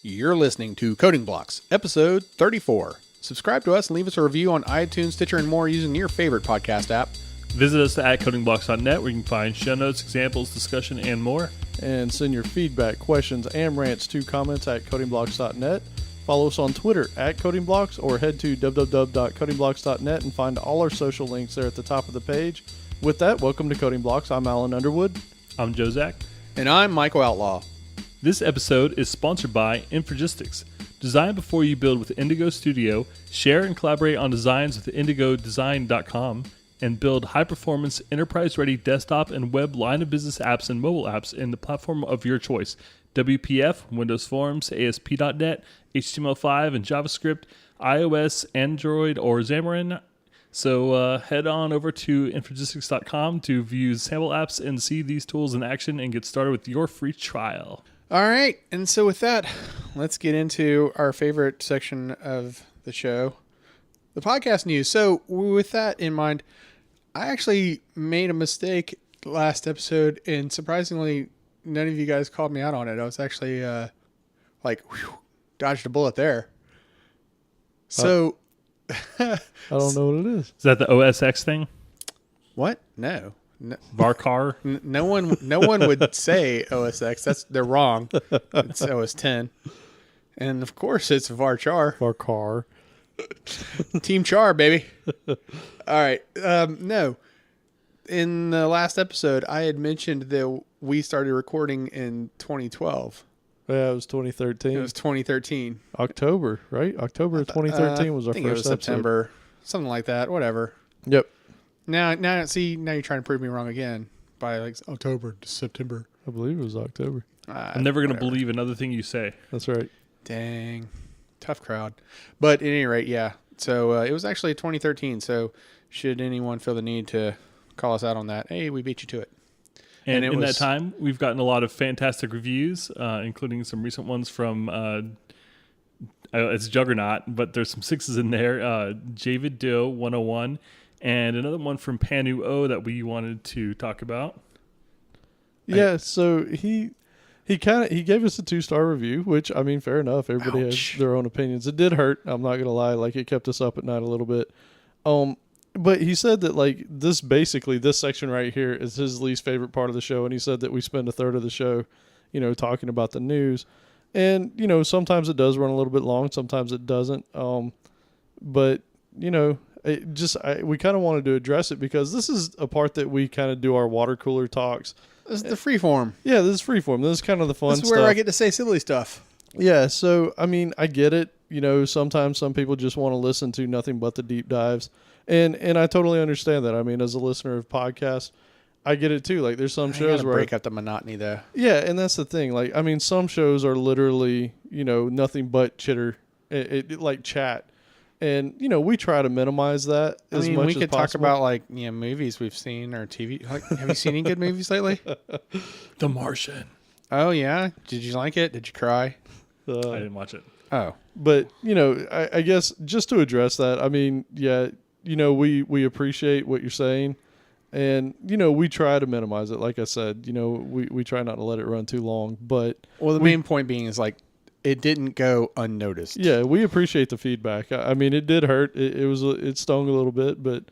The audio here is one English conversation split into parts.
You're listening to Coding Blocks, episode 34. Subscribe to us and leave us a review on iTunes, Stitcher, and more using your favorite podcast app. Visit us at codingblocks.net where you can find show notes, examples, discussion, and more. And send your feedback, questions, and rants to comments at codingblocks.net. Follow us on Twitter at codingblocks or head to www.codingblocks.net and find all our social links there at the top of the page. With that, welcome to Coding Blocks. I'm Alan Underwood. I'm Joe Zach. And I'm Michael Outlaw. This episode is sponsored by Infragistics. Design before you build with Indigo Studio, share and collaborate on designs with indigodesign.com, and build high-performance, enterprise-ready desktop and web line-of-business apps and mobile apps in the platform of your choice. WPF, Windows Forms, ASP.NET, HTML5 and JavaScript, iOS, Android, or Xamarin. So head on over to Infragistics.com to view sample apps and see these tools in action and get started with your free trial. All right, and so with that, let's get into our favorite section of the show, the podcast news. So with that in mind, I actually made a mistake last episode, and surprisingly, none of you guys called me out on it. I was actually dodged a bullet there. So I don't know what it is. Is that the OSX thing? What? No. Varchar? No one would say OSX. They're wrong. It's OS 10, and of course it's Varchar. Varchar. Team Char, baby. All right. No. In the last episode, I had mentioned that we started recording in 2012. Yeah, it was 2013. It was 2013. October, right? October of 2013 was our I think first it was September, something like that. Whatever. Yep. Now you're trying to prove me wrong again by like October to September. I believe it was October. I'm never going to believe another thing you say. That's right. Dang. Tough crowd. But at any rate, yeah. So it was actually 2013. So should anyone feel the need to call us out on that, hey, we beat you to it. And in that time, we've gotten a lot of fantastic reviews, including some recent ones from, it's Juggernaut, but there's some sixes in there. Javid Doe 101. And another one from Panu O that we wanted to talk about. Yeah, so he gave us a 2-star review, which, I mean, fair enough. Everybody has their own opinions. It did hurt. I'm not going to lie. Like, it kept us up at night a little bit. But he said that, like, this section right here is his least favorite part of the show. And he said that we spend a third of the show, talking about the news. And, sometimes it does run a little bit long. Sometimes it doesn't. But, we kind of wanted to address it because this is a part that we kind of do our water cooler talks. This is the freeform. Yeah, this is freeform. This is kind of the fun stuff. This is where I get to say silly stuff. Yeah, so, I mean, I get it. Sometimes some people just want to listen to nothing but the deep dives. And I totally understand that. I mean, as a listener of podcasts, I get it too. Like, there's some shows where break up the monotony, though. Yeah, and that's the thing. Like, I mean, some shows are literally, nothing but chitter, like chat. And, we try to minimize that as much as possible. We could talk about, movies we've seen or TV. Like, have you seen any good movies lately? The Martian. Oh, yeah? Did you like it? Did you cry? I didn't watch it. Oh. But, I guess just to address that, I mean, yeah, we appreciate what you're saying. And, we try to minimize it. Like I said, we try not to let it run too long. But the main point being is, it didn't go unnoticed. Yeah, we appreciate the feedback. I mean, it did hurt. It stung a little bit, but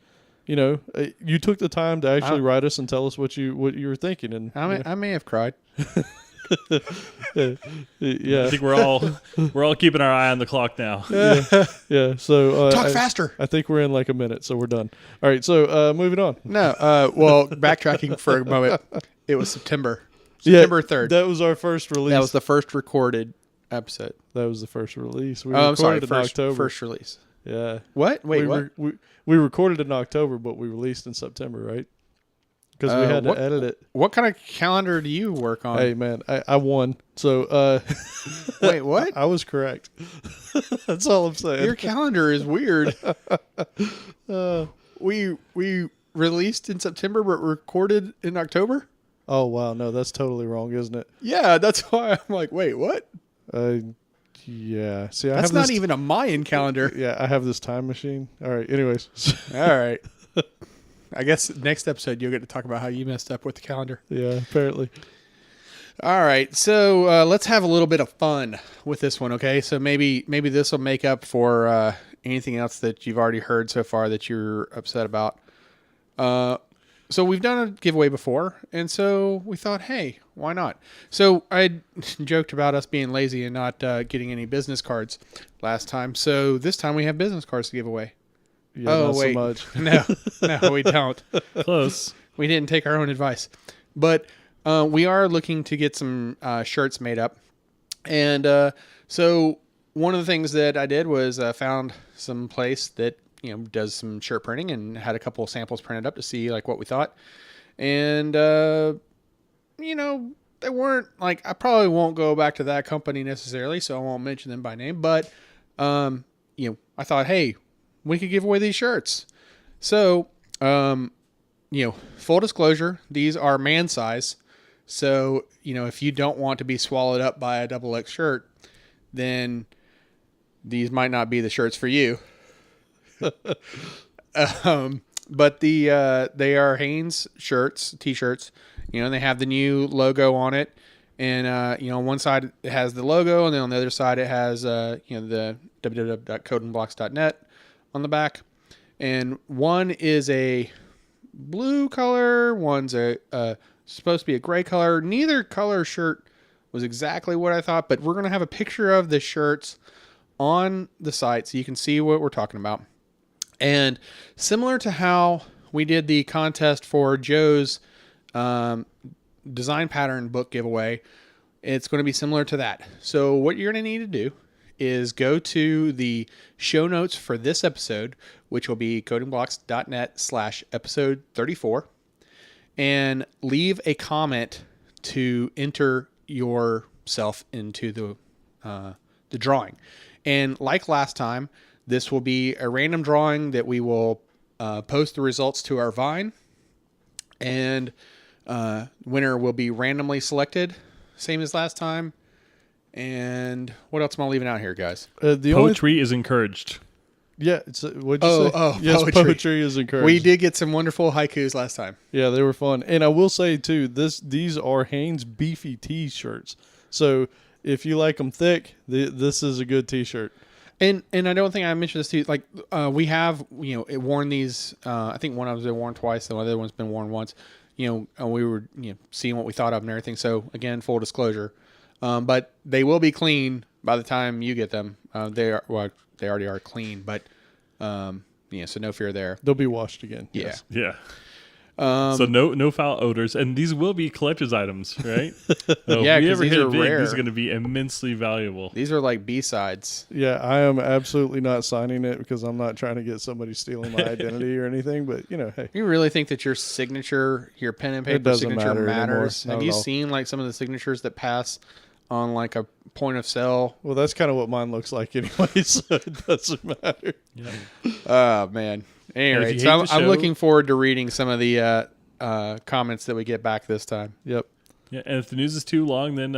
you took the time to actually write us and tell us what you were thinking. And I may have cried. Yeah, I think we're all keeping our eye on the clock now. Yeah. So talk faster. I think we're in like a minute, so we're done. All right. So moving on. No. Well, backtracking for a moment. It was September 3rd. That was our first release. That was the first recorded episode. That was the first release. I'm sorry. In October. First release. Yeah. What? Wait, what? We recorded in October, but we released in September, right? Because we had to edit it. What kind of calendar do you work on? Hey, man, I won. So, wait, what? I was correct. That's all I'm saying. Your calendar is weird. We released in September, but recorded in October? Oh, wow. No, that's totally wrong, isn't it? Yeah, that's why I'm like, wait, what? Yeah. See, that's not even a Mayan calendar. Yeah, I have this time machine. All right. Anyways. All right. I guess next episode you'll get to talk about how you messed up with the calendar. Yeah, apparently. All right, so let's have a little bit of fun with this one, okay? So maybe this will make up for anything else that you've already heard so far that you're upset about. So we've done a giveaway before, and so we thought, hey, why not? So I joked about us being lazy and not getting any business cards last time. So this time we have business cards to give away. Yeah, Oh, not wait. so much. No, we don't. Close. We didn't take our own advice. But we are looking to get some shirts made up. And so one of the things that I did was found some place that does some shirt printing and had a couple of samples printed up to see like what we thought. And they weren't like, I probably won't go back to that company necessarily, so I won't mention them by name. But I thought, hey, we could give away these shirts. So full disclosure, these are man size. So, if you don't want to be swallowed up by a XX shirt, then these might not be the shirts for you. But they are Hanes shirts, t-shirts, and they have the new logo on it. And, on one side it has the logo, and then on the other side it has, the www.codingblocks.net on the back. And one is a blue color, one's supposed to be a gray color. Neither color shirt was exactly what I thought, but we're going to have a picture of the shirts on the site so you can see what we're talking about. And similar to how we did the contest for Joe's design pattern book giveaway, it's going to be similar to that. So what you're going to need to do is go to the show notes for this episode, which will be codingblocks.net/episode 34, and leave a comment to enter yourself into the drawing. And like last time, this will be a random drawing that we will post the results to our Vine, and winner will be randomly selected, same as last time. And what else am I leaving out here, guys? Poetry is encouraged. Yeah, what'd you say? Yes, poetry is encouraged. We did get some wonderful haikus last time. Yeah, they were fun. And I will say, too, these are Hanes Beefy T-shirts. So if you like them thick, this is a good T-shirt. And I don't think I mentioned this to you. Like, we have, worn these. I think one of them was worn twice. The other one's been worn once. And we were, seeing what we thought of and everything. So, again, full disclosure. But they will be clean by the time you get them. They already are clean, but so no fear there. They'll be washed again. Yeah. Yes. Yeah. So no foul odors, and these will be collector's items, right? Yeah, if we 'cause ever these hit are it big, rare. these are going to be immensely valuable. These are like B-sides. Yeah, I am absolutely not signing it because I'm not trying to get somebody stealing my identity or anything. But hey, You really think that your signature, your pen and paper doesn't signature matter matters? anymore. Have Not you at all. seen like some of the signatures that pass on like a point of sale? well, that's kind of what mine looks like anyway, so it doesn't matter. Yeah. Oh man. And Anyway, if you so hate I'm, the I'm show- looking forward to reading some of the comments that we get back this time. Yep. Yeah, and if the news is too long, then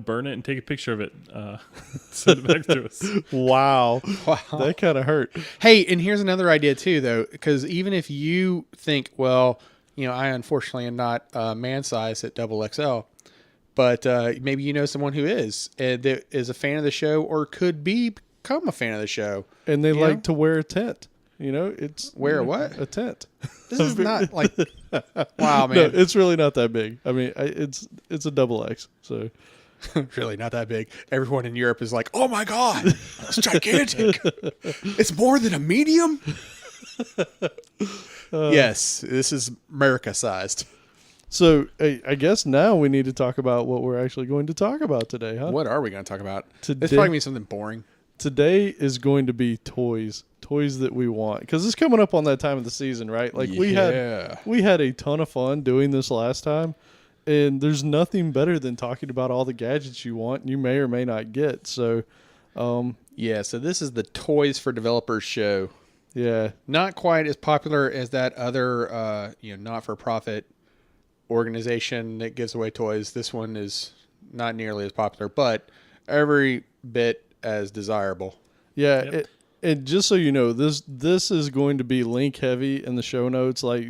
burn it and take a picture of it. Send it back to us. Wow. Wow. That kind of hurt. Hey, and here's another idea too, though, because even if you think, well, I unfortunately am not man size at XXL, but maybe someone who is that is a fan of the show or could become a fan of the show. And they You like know? to wear a tent. It's Wear what? A tent. This is not like, wow, No, man, it's really not that big. I mean, it's a XX. So really not that big. Everyone in Europe is like, oh my God, it's gigantic. It's more than a medium. Yes, this is America sized. So I guess now we need to talk about what we're actually going to talk about today, huh? What are we going to talk about? Today- It's probably going to be something boring. Today is going to be toys that we want, because it's coming up on that time of the season, right? Like we had a ton of fun doing this last time, and there's nothing better than talking about all the gadgets you want and you may or may not get. So Yeah, so this is the Toys for Developers show. yeah, Not quite as popular as that other, not-for-profit organization that gives away toys. This one is not nearly as popular, but every bit as desirable. yeah. Yep. And just so you know, this is going to be link heavy in the show notes. Like,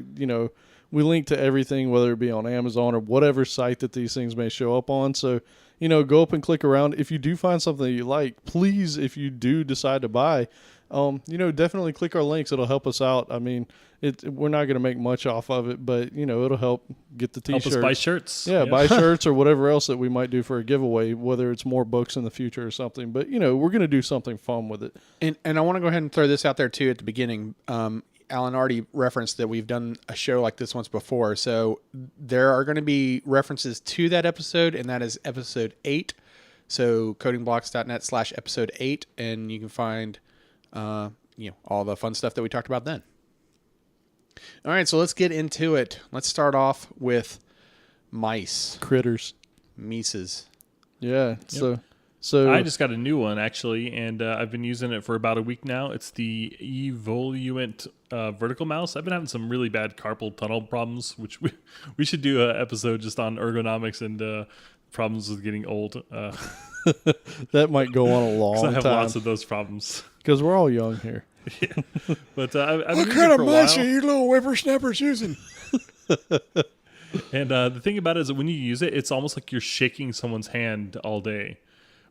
we link to everything, whether it be on Amazon or whatever site that these things may show up on. So, go up and click around. If you do find something that you like, please, if you do decide to buy, definitely click our links. It'll help us out. I mean, we're not going to make much off of it, but, it'll help get the T-shirts. Help us buy shirts. Yeah, buy shirts or whatever else that we might do for a giveaway, whether it's more books in the future or something. But, we're going to do something fun with it. And I want to go ahead and throw this out there, too, at the beginning. Alan already referenced that we've done a show like this once before. So there are going to be references to that episode, and that is episode 8. So codingblocks.net/episode 8, and you can find all the fun stuff that we talked about then. All right, so let's get into it. Let's start off with mice. Critters. Mises. Yeah. Yep. So I just got a new one actually, and I've been using it for about a week now. It's the Evoluent vertical mouse. I've been having some really bad carpal tunnel problems, which we should do an episode just on ergonomics and problems with getting old. That might go on a long time. I have lots of those problems. Because we're all young here. Yeah. But I've what been kind using it of for a mice while. are you little whippersnappers using? And the thing about it is that when you use it, it's almost like you're shaking someone's hand all day,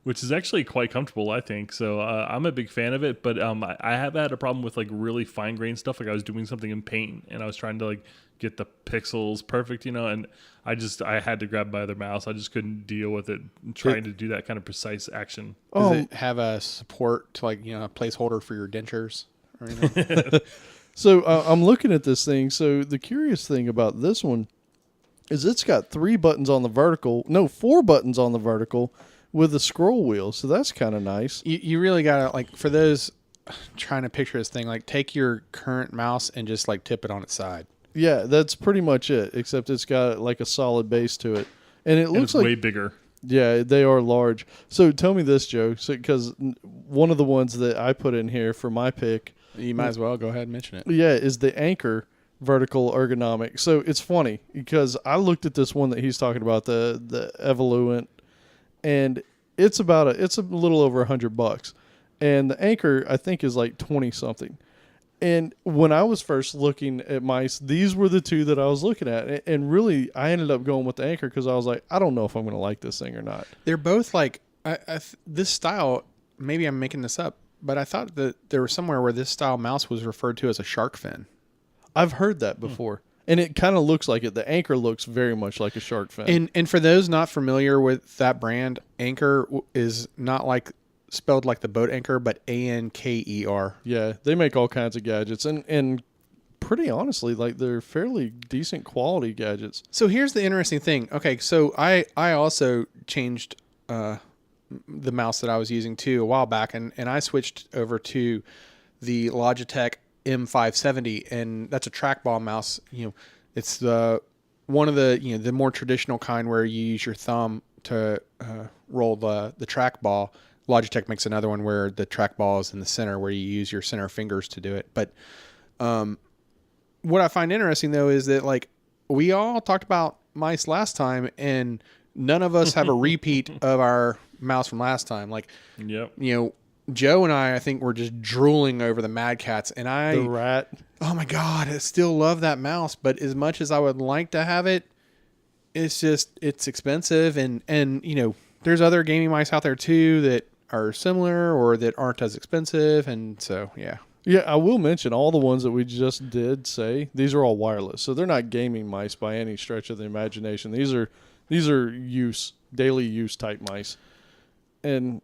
which is actually quite comfortable, I think. So I'm a big fan of it, but I have had a problem with like really fine grained stuff. Like I was doing something in paint and I was trying to like get the pixels perfect, and I had to grab my other mouse. I just couldn't deal with it trying to do that kind of precise action. Does it have a support to a placeholder for your dentures or anything? So I'm looking at this thing. So the curious thing about this one is it's got 4 buttons on the vertical with a scroll wheel. So that's kind of nice. You really gotta for those trying to picture this thing, take your current mouse and just tip it on its side. Yeah, that's pretty much it, except it's got a solid base to it. And it looks it's way bigger. Yeah, they are large. So tell me this, Joe, because one of the ones that I put in here for my pick. You might as well go ahead and mention it. Yeah, is the Anker vertical ergonomic. So it's funny because I looked at this one that he's talking about, the Evoluent, and it's a little over $100. And the Anker, I think, is 20 something. And when I was first looking at mice, these were the two that I was looking at. And really, I ended up going with the Anker because I was like, I don't know if I'm going to like this thing or not. They're both this style, maybe I'm making this up, but I thought that there was somewhere where this style mouse was referred to as a shark fin. I've heard that before. And it kind of looks like it. The Anker looks very much like a shark fin. And for those not familiar with that brand, Anker is not spelled like the boat anchor, but Anker. Yeah, they make all kinds of gadgets, and pretty honestly, they're fairly decent quality gadgets. So here's the interesting thing. Okay, so I also changed the mouse that I was using too a while back, and I switched over to the Logitech M570, and that's a trackball mouse. It's one of the more traditional kind where you use your thumb to roll the trackball. Logitech makes another one where the trackball is in the center, where you use your center fingers to do it. But what I find interesting, though, is that we all talked about mice last time, and none of us have a repeat of our mouse from last time. Yep. Joe and I think we're just drooling over the Mad Cats, and The Rat. Oh my God, I still love that mouse. But as much as I would like to have it, it's expensive, and there's other gaming mice out there too that are similar or that aren't as expensive, and so yeah. Yeah, I will mention all the ones that we just did say, these are all wireless. So they're not gaming mice by any stretch of the imagination. These are daily use type mice. And,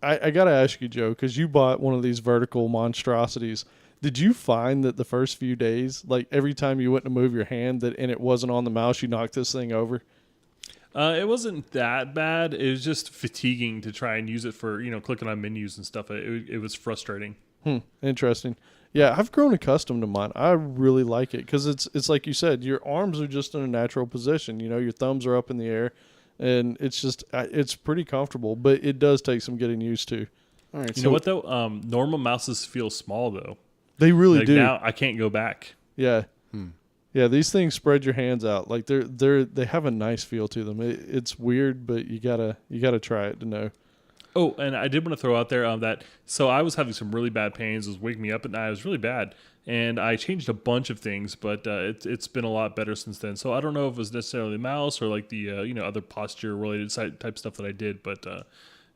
I got to ask you, Joe, because you bought one of these vertical monstrosities. Did you find that the first few days, every time you went to move your hand and it wasn't on the mouse, you knocked this thing over? It wasn't that bad. It was just fatiguing to try and use it for, clicking on menus and stuff. It was frustrating. Interesting. Yeah, I've grown accustomed to mine. I really like it because it's like you said, your arms are just in a natural position. Your thumbs are up in the air, and it's pretty comfortable. But it does take some getting used to. All right. You know what though? Normal mouses feel small though. They really do. Now I can't go back. Yeah. Yeah, these things spread your hands out. They have a nice feel to them. It's weird, but you gotta try it to know. Oh, and I did want to throw out there that, so I was having some really bad pains. It was waking me up at night. It was really bad. And I changed a bunch of things, but it's been a lot better since then. So I don't know if it was necessarily the mouse or like the other posture related type stuff that I did, but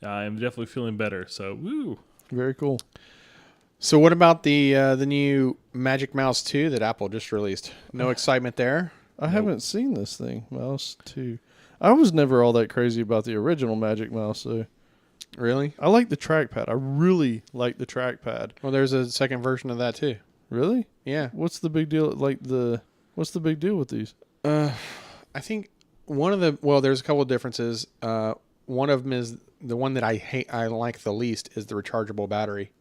I'm definitely feeling better. So woo, Very cool. So what about the new Magic Mouse 2 that Apple just released? No excitement there? I haven't seen this thing, Mouse 2. I was never all that crazy about the original Magic Mouse, so Really? I like the trackpad. I really like the trackpad. Well, there's a second version of that too. Really? Yeah. What's the big deal? What's the big deal with these? I think there's a couple of differences. One of them is the one that I like the least is the rechargeable battery.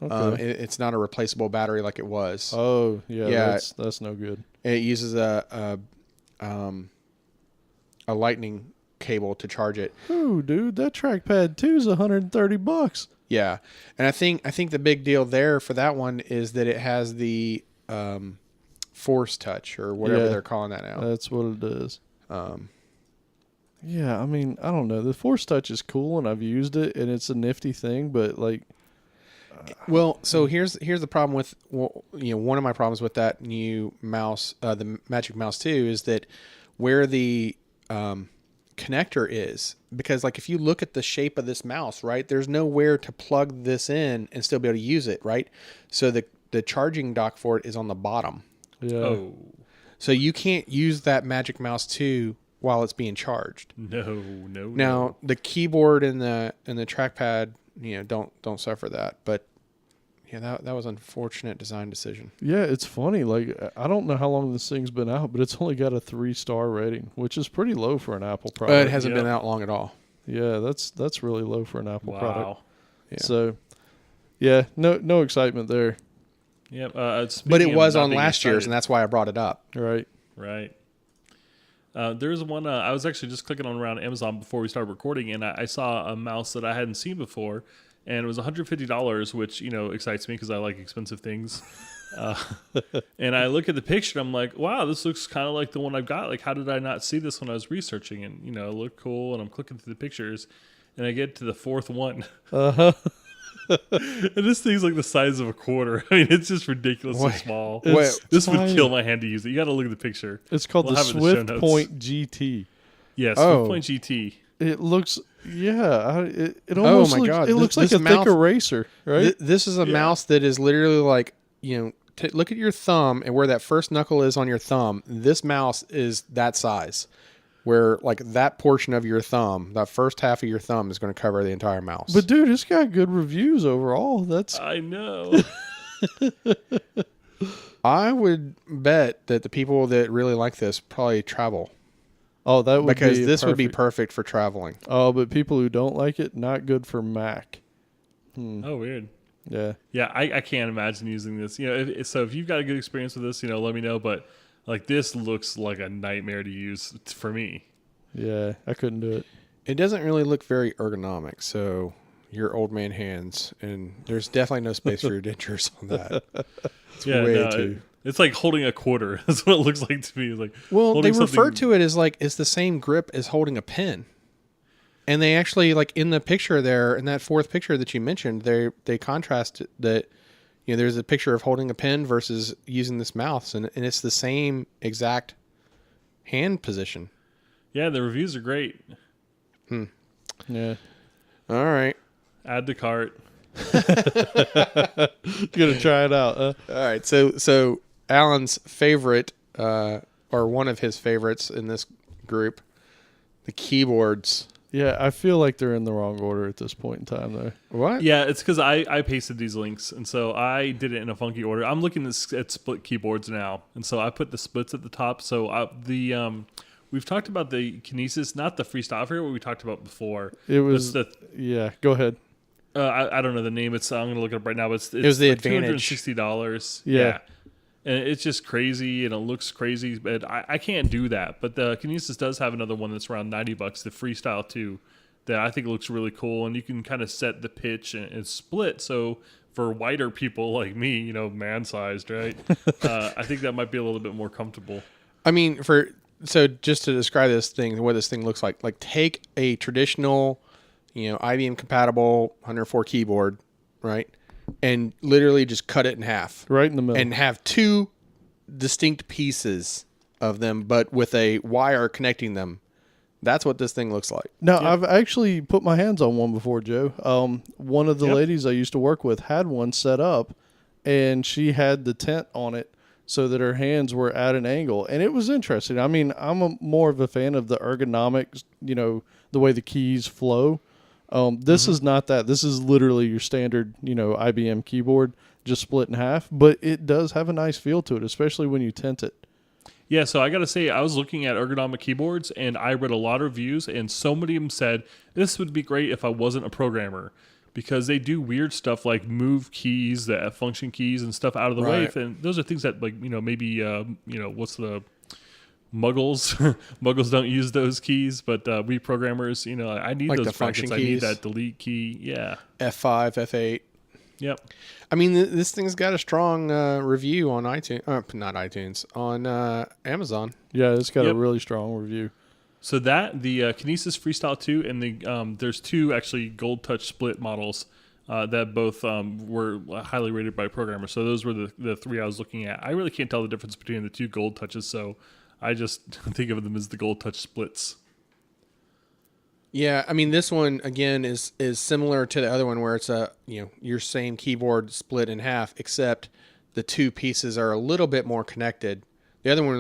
Okay. It's not a replaceable battery like it was. Oh, yeah. Yeah. That's no good. It uses a lightning cable to charge it. Ooh, dude, that trackpad too is $130. Yeah, and I think the big deal there for that one is that it has the Force Touch or whatever they're calling that now. That's what it is. Yeah, I mean, I don't know. The Force Touch is cool, and I've used it, and it's a nifty thing. But like, Well, so here's the problem with one of my problems with that new mouse, the Magic Mouse 2, is that where the connector is, because like if you look at the shape of this mouse, right, there's nowhere to plug this in and still be able to use it, right? So the charging dock for it is on the bottom. yeah, oh So you can't use that Magic Mouse 2 while it's being charged. no. Now the keyboard and the trackpad, don't suffer that, but yeah, that was an unfortunate design decision. yeah. It's funny. Like, I don't know how long this thing's been out, but it's only got a 3-star rating, which is pretty low for an Apple product. It hasn't been out long at all. Yeah, that's really low for an Apple product. Wow. Yeah. So, yeah, no excitement there. Yep. But it was on last year's, and that's why I brought it up. Right. right. There's one. I was actually just clicking on around Amazon before we started recording, and I saw a mouse that I hadn't seen before, and it was $150, which excites me because I like expensive things. And I look at the picture, and I'm like, wow, this looks kind of like the one I've got. Like, how did I not see this when I was researching? And it looked cool, and I'm clicking through the pictures, and I get to the fourth one. Uh-huh. And this thing's like the size of a quarter. I mean, it's just ridiculously Wait. small. It's This would tiny. kill my hand to use it. You got to look at the picture. It's called We'll the have it in the show Swift notes. Point GT. Yes, Oh. Point GT. It looks, it Oh almost my looks, God. it looks This like a mouth- thick eraser, right? This is a mouse that is literally like, look at your thumb and where that first knuckle is on your thumb. This mouse is that size, where like that portion of your thumb, that first half of your thumb, is going to cover the entire mouse. But dude, it's got good reviews overall. That's I know. I would bet that the people that really like this probably travel, that would because be this would be perfect. perfect for traveling. Oh, but people who don't like it, not good for Mac. Oh, weird. Yeah. Yeah, I can't imagine using this. If you've got a good experience with this, let me know. But like, this looks like a nightmare to use for me. Yeah, I couldn't do it. It doesn't really look very ergonomic, so your old man hands, and there's definitely no space for your dentures on that. It's way too. It's like holding a quarter. That's what it looks like to me. It's like, Well, they holding refer something- to it as like it's the same grip as holding a pen. And they actually, like in the picture there, in that fourth picture that you mentioned, they contrast that, there's a picture of holding a pen versus using this mouse, and it's the same exact hand position. Yeah, the reviews are great. Yeah. All right. Add to cart. You gotta try it out. All right. So Alan's favorite, or one of his favorites in this group, the keyboards. Yeah, I feel like they're in the wrong order at this point in time, though. What? Yeah, it's because I pasted these links, and so I did it in a funky order. I'm looking at split keyboards now, and so I put the splits at the top. So we've talked about the Kinesis, not the Freestyle here, what we talked about before. It was, It's yeah, go ahead. I don't know the name. I'm going to look it up right now, but it's was the like Advantage. $260. Yeah. And it's just crazy, and it looks crazy, but I can't do that. But the Kinesis does have another one that's around $90, the Freestyle 2, that I think looks really cool, and you can kind of set the pitch and split. So for wider people like me, man-sized, right? I think that might be a little bit more comfortable. I mean, so just to describe this thing, what this thing looks like take a traditional, IBM compatible 104 keyboard, right? And literally just cut it in half. Right in the middle. And have two distinct pieces of them, but with a wire connecting them. That's what this thing looks like. Now, I've actually put my hands on one before, Joe. One of the Yep. ladies I used to work with had one set up, and she had the tent on it so that her hands were at an angle. And it was interesting. I mean, more of a fan of the ergonomics, the way the keys flow. This is not that. This is literally your standard, IBM keyboard, just split in half. But it does have a nice feel to it, especially when you tent it. Yeah, so I got to say, I was looking at ergonomic keyboards, and I read a lot of reviews, and so many of them said, this would be great if I wasn't a programmer, because they do weird stuff like move keys, the function keys and stuff out of the way. Right. And those are things that, like, maybe, what's the... Muggles. Muggles don't use those keys, but we programmers, I need Like those the function brackets. I need keys? that delete key. Yeah. F5, F8. Yep. I mean, this thing's got a strong review on iTunes. Not iTunes, on Amazon. Yeah, it's got a Yep. really strong review. So the Kinesis Freestyle 2 and the there's two actually Gold Touch split models that both were highly rated by programmers. So those were the three I was looking at. I really can't tell the difference between the two Gold Touches, so I just think of them as the Gold Touch splits. Yeah, I mean, this one again is similar to the other one where it's your same keyboard split in half, except the two pieces are a little bit more connected. The other one,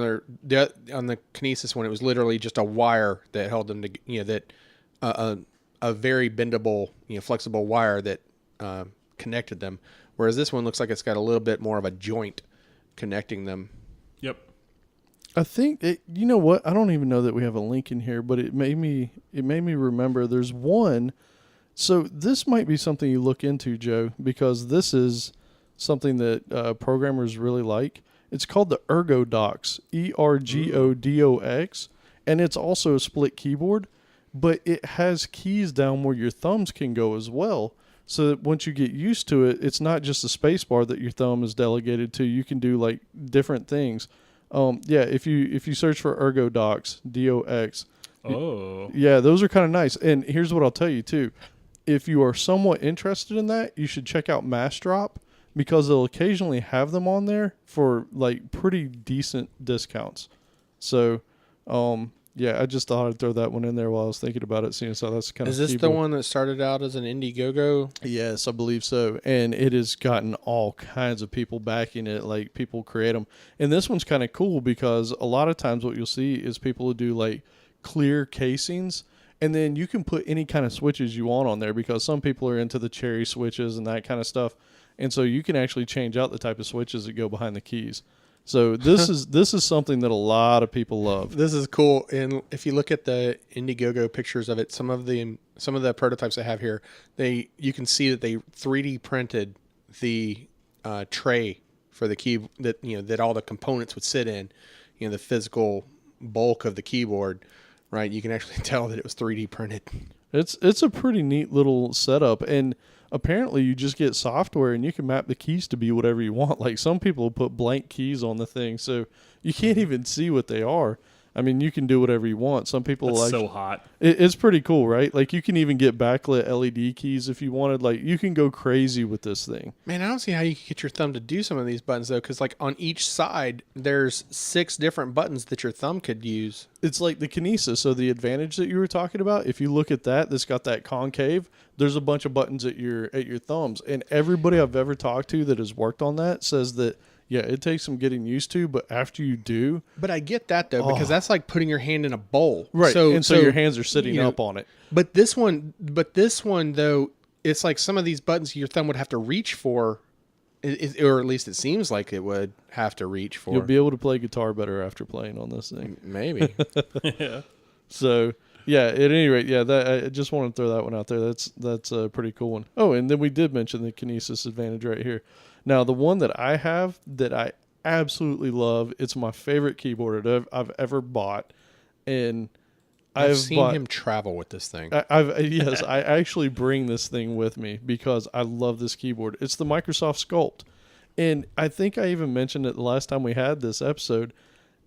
on the Kinesis one, it was literally just a wire that held them to, that a very bendable, flexible wire that connected them. Whereas this one looks like it's got a little bit more of a joint connecting them. Yep. I think you know what? I don't even know that we have a link in here, but it made me remember there's one. So this might be something you look into, Joe, because this is something that programmers really like. It's called the ErgoDox, ErgoDox, and it's also a split keyboard, but it has keys down where your thumbs can go as well. So that once you get used to it, it's not just a space bar that your thumb is delegated to. You can do like different things. If you search for ErgoDox, DOX. Oh. Yeah, those are kind of nice. And here's what I'll tell you too. If you are somewhat interested in that, you should check out Massdrop because they'll occasionally have them on there for like pretty decent discounts. So, I just thought I'd throw that one in there while I was thinking about it, seeing as how that's kind of Is this the one that started out as an Indiegogo? Yes, I believe so. And it has gotten all kinds of people backing it, like people create them. And this one's kind of cool because a lot of times what you'll see is people who do like clear casings, and then you can put any kind of switches you want on there because some people are into the cherry switches and that kind of stuff. And so you can actually change out the type of switches that go behind the keys. So this is something that a lot of people love. This is cool, and if you look at the Indiegogo pictures of it, some of the prototypes I have here, you can see that they 3D printed the tray for the key that all the components would sit in, the physical bulk of the keyboard, right? You can actually tell that it was 3D printed. It's a pretty neat little setup, and apparently you just get software and you can map the keys to be whatever you want. Like some people will put blank keys on the thing, so you can't even see what they are. I mean, you can do whatever you want. Some people That's like so hot. It's pretty cool, right? Like you can even get backlit LED keys if you wanted. Like you can go crazy with this thing. Man, I don't see how you could get your thumb to do some of these buttons though, because like on each side there's 6 different buttons that your thumb could use. It's like the Kinesis. So the advantage that you were talking about, if you look at that's got that concave. There's a bunch of buttons at your thumbs, and everybody I've ever talked to that has worked on that says that yeah, it takes some getting used to, but after you do, But I get that though, because that's like putting your hand in a bowl, right? So your hands are sitting up on it. But this one though, it's like some of these buttons your thumb would have to reach for, or at least it seems like it would have to reach for. You'll be able to play guitar better after playing on this thing. Maybe. Yeah. So yeah, at any rate, I just want to throw that one out there. That's a pretty cool one. Oh, and then we did mention the Kinesis advantage right here. Now the one that I have that I absolutely love, it's my favorite keyboard I've ever bought, and I've seen him travel with this thing. I actually bring this thing with me because I love this keyboard. It's the Microsoft Sculpt, and I think I even mentioned it the last time we had this episode,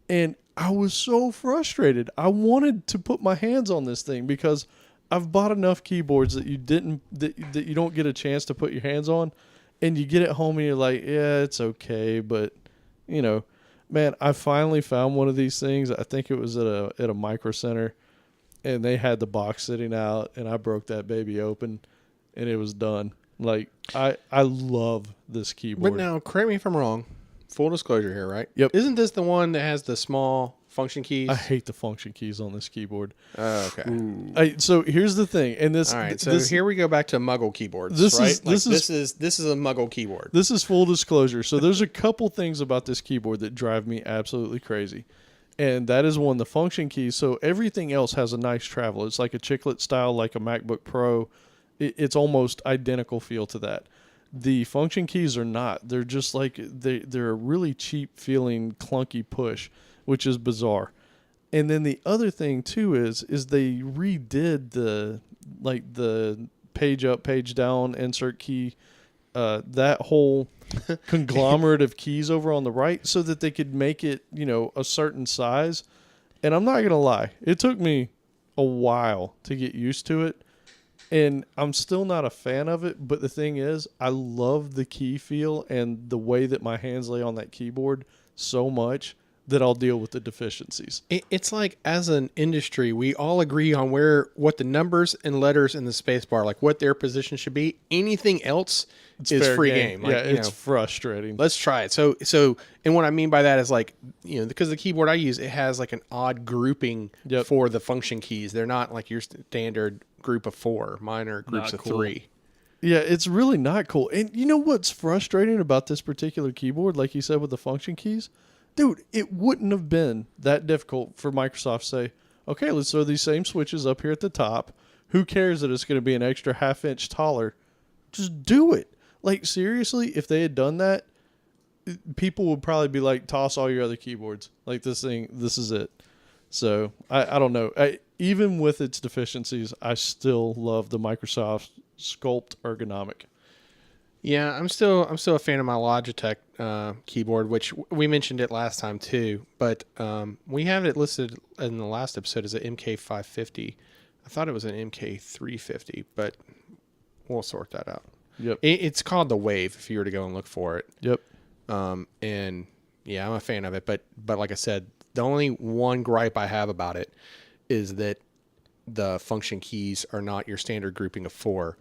and I was so frustrated. I wanted to put my hands on this thing because I've bought enough keyboards that you don't get a chance to put your hands on, and you get it home and you're like, yeah, it's okay, but you know, man, I finally found one of these things. I think it was at a Micro Center, and they had the box sitting out, and I broke that baby open, and it was done. Like I love this keyboard. But now, correct me if I'm wrong. Full disclosure here, right? Yep. Isn't this the one that has the small function keys? I hate the function keys on this keyboard. Oh, okay. So here's the thing, and this. All right. So this, here we go back to Muggle keyboards. This right? is- Like, this is- this is a Muggle keyboard. This is full disclosure. So there's a couple things about this keyboard that drive me absolutely crazy. And that is one, the function keys. So everything else has a nice travel. It's like a chiclet style, like a MacBook Pro. It's almost identical feel to that. The function keys are not. They're just like, they're a really cheap feeling clunky push, which is bizarre. And then the other thing too is they redid the page up, page down, insert key, that whole conglomerate of keys over on the right, so that they could make it, a certain size. And I'm not gonna lie, it took me a while to get used to it, and I'm still not a fan of it. But the thing is, I love the key feel and the way that my hands lay on that keyboard so much that I'll deal with the deficiencies. It's like, as an industry, we all agree on what the numbers and letters in the space bar, like what their position should be. Anything else is Fair free game. Like, yeah, it's frustrating. let's try it. So, and what I mean by that is, like, because the keyboard I use, it has like an odd grouping Yep. for the function keys. They're not like your standard group of 4. Mine are groups Not of cool. 3. Yeah, it's really not cool. And you know what's frustrating about this particular keyboard, like you said with the function keys? Dude, it wouldn't have been that difficult for Microsoft to say, okay, let's throw these same switches up here at the top. Who cares that it's going to be an extra half-inch taller? Just do it. Like, seriously, if they had done that, people would probably be like, toss all your other keyboards. Like, this is it. So, I don't know. Even with its deficiencies, I still love the Microsoft Sculpt ergonomic. Yeah, I'm still a fan of my Logitech keyboard, which we mentioned it last time too. But we have it listed in the last episode as an MK550. I thought it was an MK350, but we'll sort that out. Yep. It's called the Wave if you were to go and look for it. Yep. And yeah, I'm a fan of it. But like I said, the only one gripe I have about it is that the function keys are not your standard grouping of 4.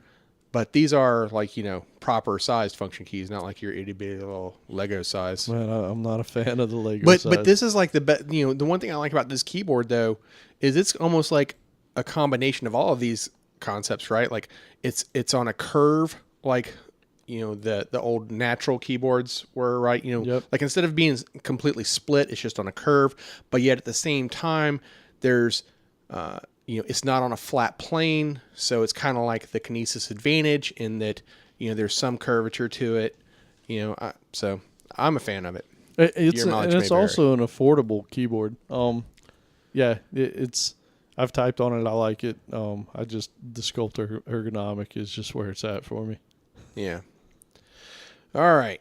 But these are, like, proper sized function keys, not like your itty bitty little Lego size. Man, I'm not a fan of the Lego But size. this is like the one thing I like about this keyboard though is it's almost like a combination of all of these concepts, right? Like it's on a curve, like the old natural keyboards were, right? Yep. Like, instead of being completely split, it's just on a curve, but yet at the same time there's it's not on a flat plane, so it's kind of like the Kinesis Advantage in that there's some curvature to it. So I'm a fan of it. It's Your mileage and it's may vary. also an affordable keyboard. It's I've typed on it. I like it. The Sculpt ergonomic is just where it's at for me. Yeah. All right.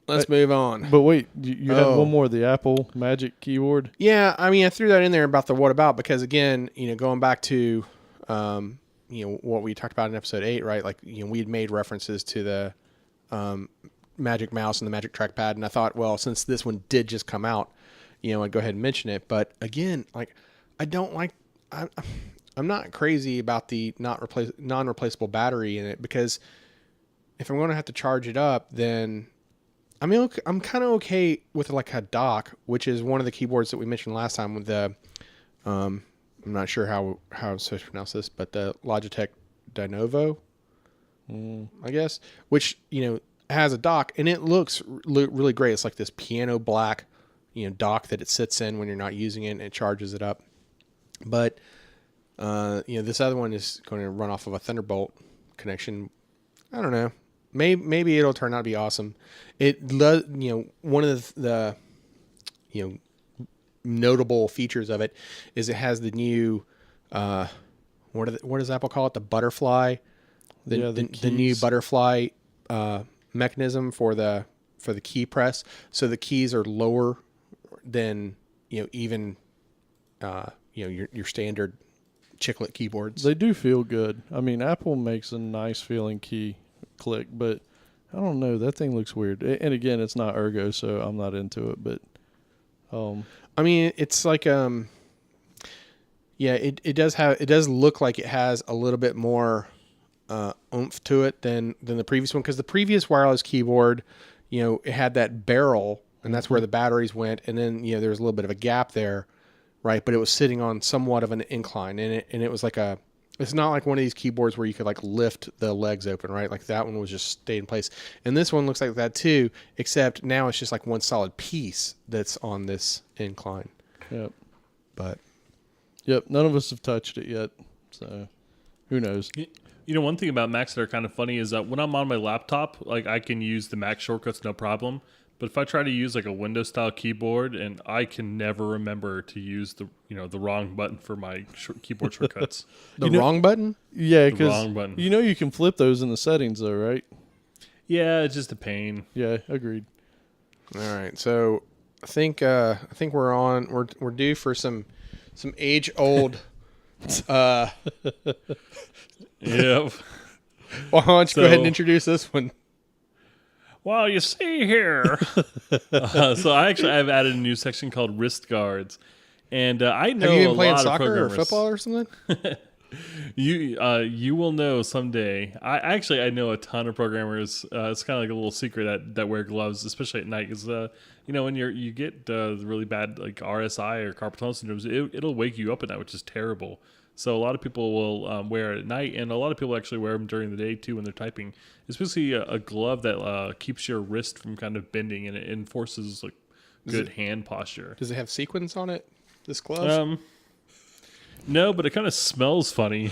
Let's move on. But wait, you had Oh. one more, the Apple Magic Keyboard. Yeah, I mean, I threw that in there about the what about, because again, going back to, what we talked about in episode 8, right? Like, we had made references to the Magic Mouse and the Magic Trackpad, and I thought, well, since this one did just come out, I'd go ahead and mention it. But again, like, I'm not crazy about the non-replaceable battery in it, because if I'm going to have to charge it up, then I'm kind of okay with like a dock, which is one of the keyboards that we mentioned last time with the, I'm not sure how I'm supposed to pronounce this, but the Logitech Dinovo, I guess, which, has a dock, and it looks really great. It's like this piano black, dock that it sits in when you're not using it, and it charges it up. But, this other one is going to run off of a Thunderbolt connection. I don't know. Maybe it'll turn out to be awesome. It does, one of the notable features of it is it has the new, what does Apple call it? The butterfly, the new butterfly mechanism for the key press. So the keys are lower than even your standard chiclet keyboards. They do feel good. I mean, Apple makes a nice feeling key click, but I don't know. That thing looks weird. And again, it's not ergo, so I'm not into it. But I mean, it's like yeah, it does look like it has a little bit more oomph to it than the previous one, because the previous wireless keyboard, it had that barrel, and that's where the batteries went, and then there was a little bit of a gap there, right? But it was sitting on somewhat of an incline, and it was like it's not like one of these keyboards where you could like lift the legs open, right? Like that one was just stayed in place, and this one looks like that too, except now it's just like one solid piece that's on this incline. Yep. But yep, none of us have touched it yet, so who knows? One thing about Macs that are kind of funny is that when I'm on my laptop, like I can use the Mac shortcuts no problem. But if I try to use like a Windows style keyboard, and I can never remember to use the wrong button for my keyboard shortcuts. the wrong button? Yeah, The wrong button. you can flip those in the settings though, right? Yeah, it's just a pain. Yeah, agreed. All right, so I think we're due for some age old. Yep. Why don't you go ahead and introduce this one? Well, you see here. So I've added a new section called wrist guards, and I know Have you been a playing lot of soccer or programmers. football or something? You will know someday. I know a ton of programmers. It's kind of like a little secret that wear gloves, especially at night, because when you get really bad like RSI or carpal tunnel syndromes, it'll wake you up at night, which is terrible. So a lot of people will wear it at night, and a lot of people actually wear them during the day too when they're typing. It's basically a glove that keeps your wrist from kind of bending, and it enforces like good hand posture. Does it have sequins on it? This glove? No, but it kind of smells funny.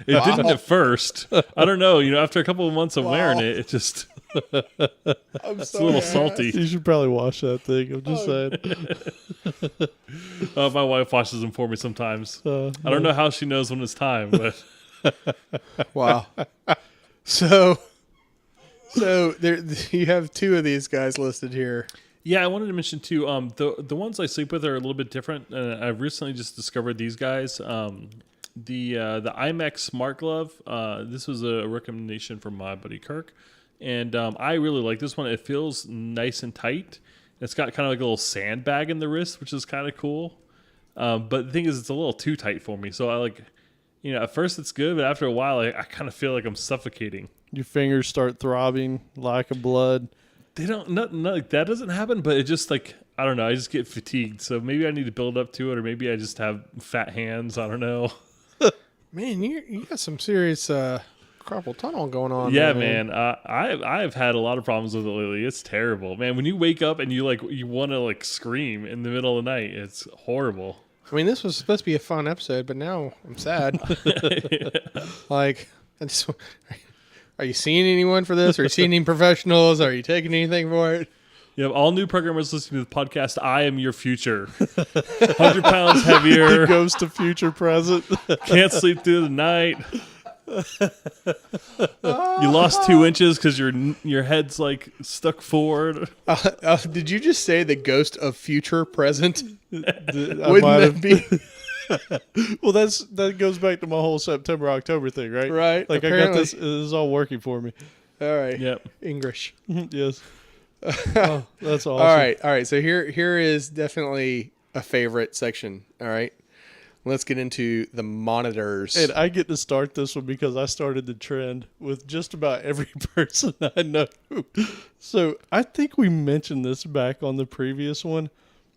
It didn't at first. I don't know. After a couple of months of wearing it, it just it's a little salty. You should probably wash that thing. I'm just saying. My wife washes them for me sometimes. I don't know how she knows when it's time, but Wow. So there you have two of these guys listed here. yeah, I wanted to mention too. The ones I sleep with are a little bit different. I've recently just discovered these guys. The IMAX Smart Glove. This was a recommendation from my buddy Kirk, and I really like this one. It feels nice and tight. It's got kind of like a little sandbag in the wrist, which is kind of cool. But the thing is, it's a little too tight for me. So I like, at first it's good, but after a while, I kind of feel like I'm suffocating. Your fingers start throbbing, lack of blood. They don't, not like that doesn't happen, but it just like, I don't know, I just get fatigued. So maybe I need to build up to it, or maybe I just have fat hands. I don't know. Man, you got some serious carpal tunnel going on. Yeah, there, man. I've had a lot of problems with it lately. It's terrible, man. When you wake up and you want to scream in the middle of the night, it's horrible. I mean, this was supposed to be a fun episode, but now I'm sad. Are you seeing anyone for this? Are you seeing any professionals? Are you taking anything for it? Yep, all new programmers listening to the podcast, I am your future. 100 pounds heavier. Goes to future present. Can't sleep through the night. You lost 2 inches because your head's stuck forward. Did you just say the ghost of future present? Wouldn't that be? Well, that goes back to my whole September, October thing, right? Right. Like I got this. This is all working for me. All right. Yep. English. Yes. Oh, that's awesome. All right. So here is definitely a favorite section. All right. Let's get into the monitors. And I get to start this one because I started the trend with just about every person I know. So I think we mentioned this back on the previous one,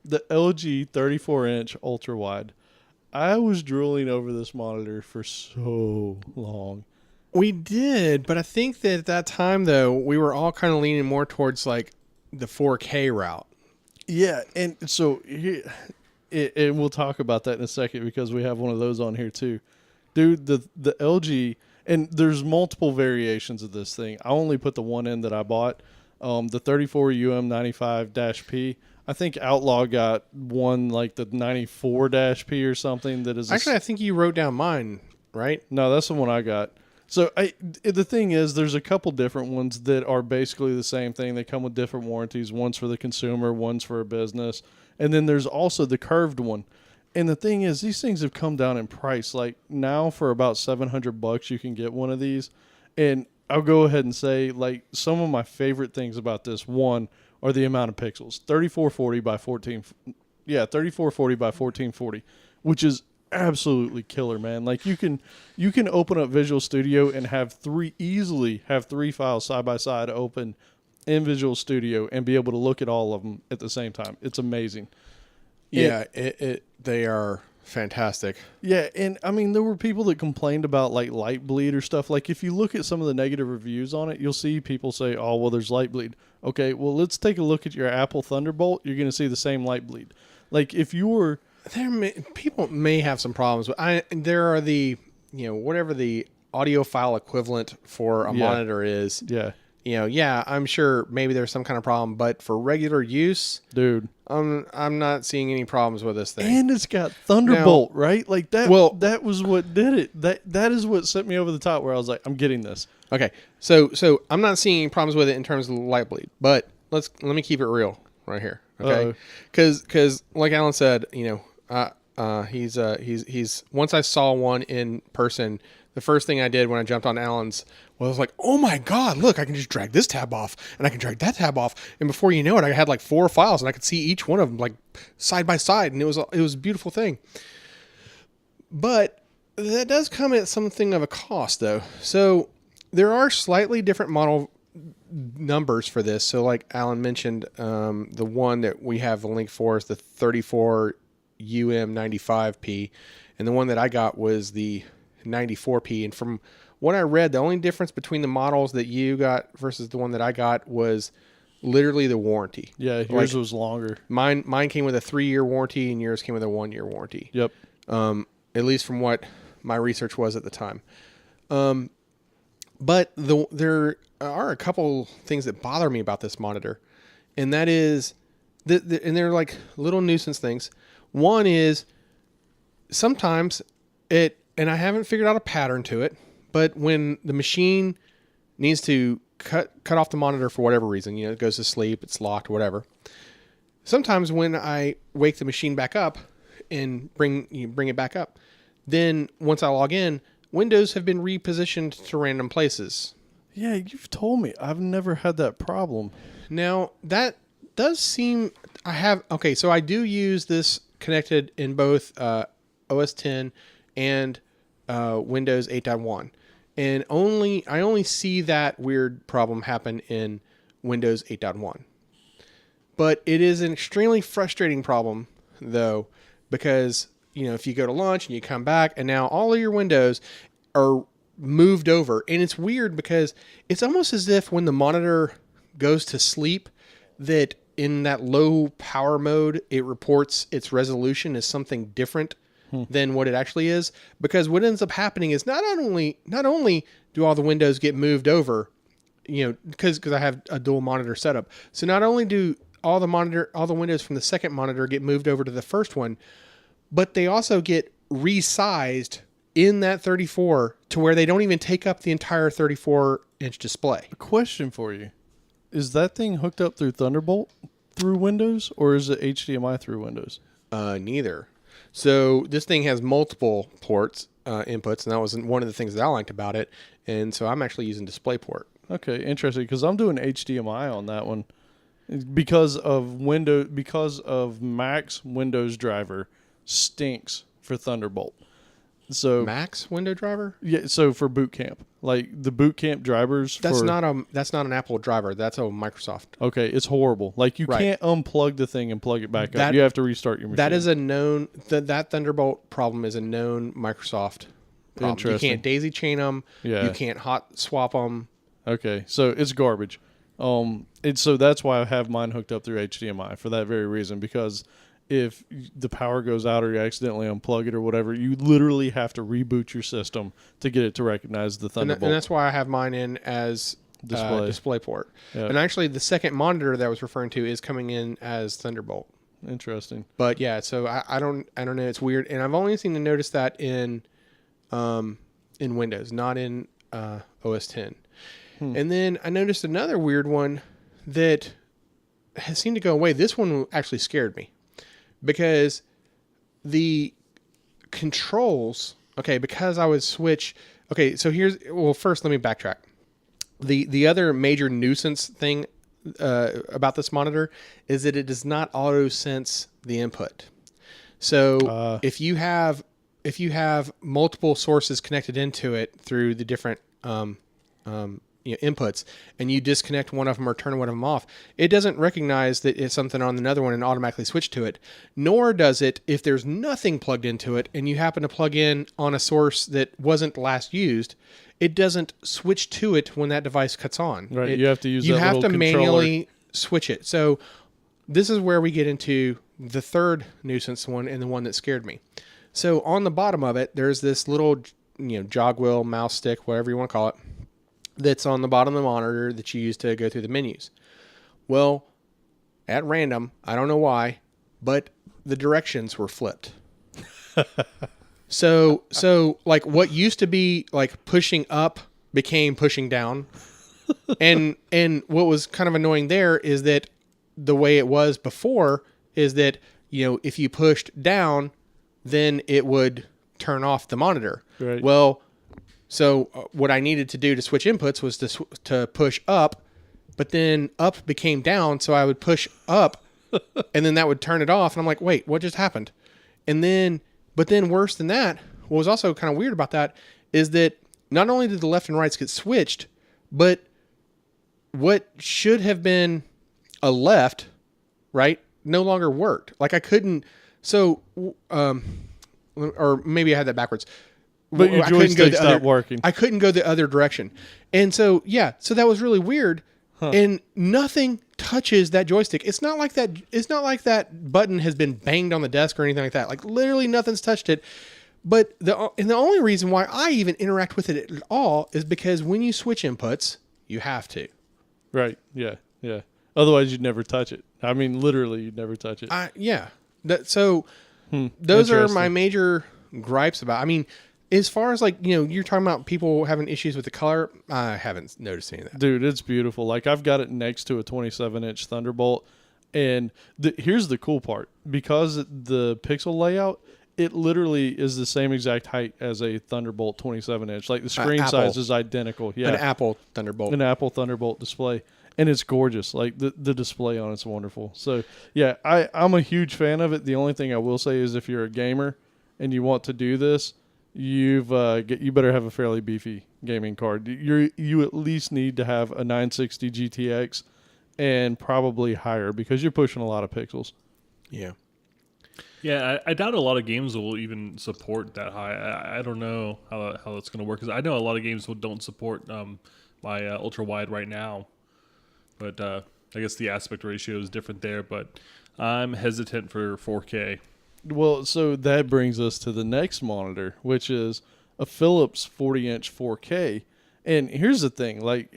the LG 34-inch ultra wide. I was drooling over this monitor for so long. We did, but I think that at that time, though, we were all kind of leaning more towards the 4K route. Yeah, and so and we'll talk about that in a second because we have one of those on here too. Dude, the LG, and there's multiple variations of this thing. I only put the one in that I bought, the 34UM95-P. I think Outlaw got one the 94-P or something that is... Actually, I think you wrote down mine, right? No, that's the one I got. So the thing is, there's a couple different ones that are basically the same thing. They come with different warranties. One's for the consumer, one's for a business. And then there's also the curved one. And the thing is, these things have come down in price. Like now, for about $700, you can get one of these. And I'll go ahead and say, like, some of my favorite things about this one are the amount of pixels: 3440 by 14. Yeah, 3440 by 1440, which is absolutely killer, man. Like you can open up Visual Studio and easily have three files side by side open in Visual Studio and be able to look at all of them at the same time. It's amazing. Yeah, they are fantastic. Yeah, and I mean, there were people that complained about like light bleed or stuff. Like if you look at some of the negative reviews on it, you'll see people say, "Oh, well, there's light bleed." Okay, well, let's take a look at your Apple Thunderbolt. You're going to see the same light bleed. Like if you were People may have some problems, but there are whatever the audiophile equivalent for a monitor is. Yeah. I'm sure maybe there's some kind of problem, but for regular use, Dude, I'm not seeing any problems with this thing. and it's got Thunderbolt, right? Like that. Well, that was what did it. That is what set me over the top. Where I was like, I'm getting this. Okay, so I'm not seeing any problems with it in terms of light bleed, but let me keep it real right here, okay? Because like Alan said, he's once I saw one in person, the first thing I did when I jumped on Alan's was like, oh my god, look, I can just drag this tab off and I can drag that tab off, and before you know it, I had like 4 files and I could see each one of them like side by side, and it was a beautiful thing. But that does come at something of a cost, though. So there are slightly different model numbers for this. So like Alan mentioned, the one that we have the link for is the 34 UM95P, and the one that I got was the 94P. And from what I read, the only difference between the models that you got versus the one that I got was literally the warranty. Yeah, yours was longer. Mine came with a 3-year warranty, and yours came with a 1-year warranty. Yep. At least from what my research was at the time. But there are a couple things that bother me about this monitor, and that is, and they're like little nuisance things. One is sometimes and I haven't figured out a pattern to it, but when the machine needs to cut off the monitor for whatever reason, it goes to sleep, it's locked, whatever. Sometimes when I wake the machine back up and bring it back up, then once I log in, Windows have been repositioned to random places. Yeah, you've told me. I've never had that problem. Now, that does seem... so I do use this connected in both OS X and Windows 8.1. And I only see that weird problem happen in Windows 8.1. But it is an extremely frustrating problem, though, because... if you go to lunch and you come back and now all of your windows are moved over, and it's weird because it's almost as if when the monitor goes to sleep, that in that low power mode, it reports its resolution as something different than what it actually is. Because what ends up happening is not only do all the windows get moved over, because I have a dual monitor setup. So not only do all the windows from the second monitor get moved over to the first one, but they also get resized in that 34 to where they don't even take up the entire 34-inch display. A question for you. Is that thing hooked up through Thunderbolt through Windows, or is it HDMI through Windows? Neither. So this thing has multiple ports, inputs, and that was one of the things that I liked about it. And so I'm actually using DisplayPort. Okay, interesting, because I'm doing HDMI on that one because of Mac's Windows driver stinks for Thunderbolt. So Mac's window driver? Yeah, so for Boot Camp. Like the Boot Camp drivers that's not an Apple driver, that's a Microsoft. Okay, it's horrible. Like you can't unplug the thing and plug it back up. You have to restart your machine. That is a known that Thunderbolt problem is a known Microsoft problem. Interesting. You can't daisy chain them. Yeah. You can't hot swap them. Okay, so it's garbage. So that's why I have mine hooked up through HDMI for that very reason, because if the power goes out or you accidentally unplug it or whatever, you literally have to reboot your system to get it to recognize the Thunderbolt. And that's why I have mine in as DisplayPort. Yep. And actually, the second monitor that I was referring to is coming in as Thunderbolt. Interesting. But yeah, so I don't know. It's weird, and I've only seen to notice that in Windows, not in OS X. And then I noticed another weird one that has seemed to go away. This one actually scared me. Because the controls, okay, because I would switch. Okay, so first let me backtrack. The other major nuisance thing about this monitor is that it does not auto sense the input. So if you have multiple sources connected into it through the different inputs, and you disconnect one of them or turn one of them off, it doesn't recognize that it's something on another one and automatically switch to it. Nor does it if there's nothing plugged into it and you happen to plug in on a source that wasn't last used. It doesn't switch to it when that device cuts on. Right, you have to use. You that have little to controller. manually switch it. So this is where we get into the third nuisance one and the one that scared me. So on the bottom of it, there's this little, jog wheel, mouse stick, whatever you want to call it, that's on the bottom of the monitor that you use to go through the menus. Well, at random, I don't know why, but the directions were flipped. So like what used to be like pushing up became pushing down. And what was kind of annoying there is that the way it was before is that, if you pushed down, then it would turn off the monitor. Right. Well, so what I needed to do to switch inputs was to push up, but then up became down. So I would push up and then that would turn it off. And I'm like, wait, what just happened? But then worse than that, what was also kind of weird about that is that not only did the left and rights get switched, but what should have been a left, right, no longer worked. Like I couldn't, or maybe I had that backwards. But your joystick stopped working. I couldn't go the other direction. And so that was really weird. And nothing touches that joystick. It's not like that button has been banged on the desk or anything like that. Like literally nothing's touched it. But the only reason why I even interact with it at all is because when you switch inputs, you have to. Right. Yeah. Yeah. Otherwise, you'd never touch it. I mean, literally, you'd never touch it. Those are my major gripes about. I mean, as far as like, you're talking about people having issues with the color, I haven't noticed any of that. Dude, it's beautiful. Like I've got it next to a 27-inch Thunderbolt. And here's the cool part. Because the pixel layout, it literally is the same exact height as a Thunderbolt 27-inch. Like the screen size is identical. Yeah. An Apple Thunderbolt. An Apple Thunderbolt display. And it's gorgeous. Like the display on it's wonderful. So yeah, I'm a huge fan of it. The only thing I will say is if you're a gamer and you want to do this, you better have a fairly beefy gaming card. You at least need to have a 960 GTX and probably higher because you're pushing a lot of pixels. Yeah. Yeah, I doubt a lot of games will even support that high. I don't know how it's going to work because I know a lot of games don't support my ultra wide right now. But I guess the aspect ratio is different there. But I'm hesitant for 4K. Well, so that brings us to the next monitor, which is a Philips 40-inch 4K. And here's the thing. Like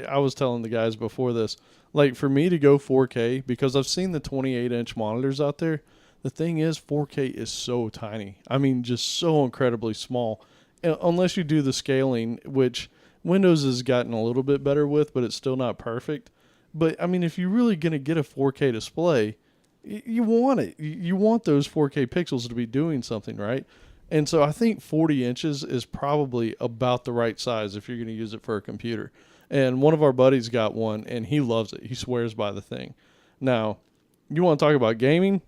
I was telling the guys before this, like for me to go 4K, because I've seen the 28-inch monitors out there, the thing is 4K is so tiny. I mean, just so incredibly small. Unless you do the scaling, which Windows has gotten a little bit better with, but it's still not perfect. But, I mean, if you're really going to get a 4K display, you want it. You want those 4K pixels to be doing something, right? And so I think 40 inches is probably about the right size if you're going to use it for a computer. And one of our buddies got one, and he loves it. He swears by the thing. Now, you want to talk about gaming?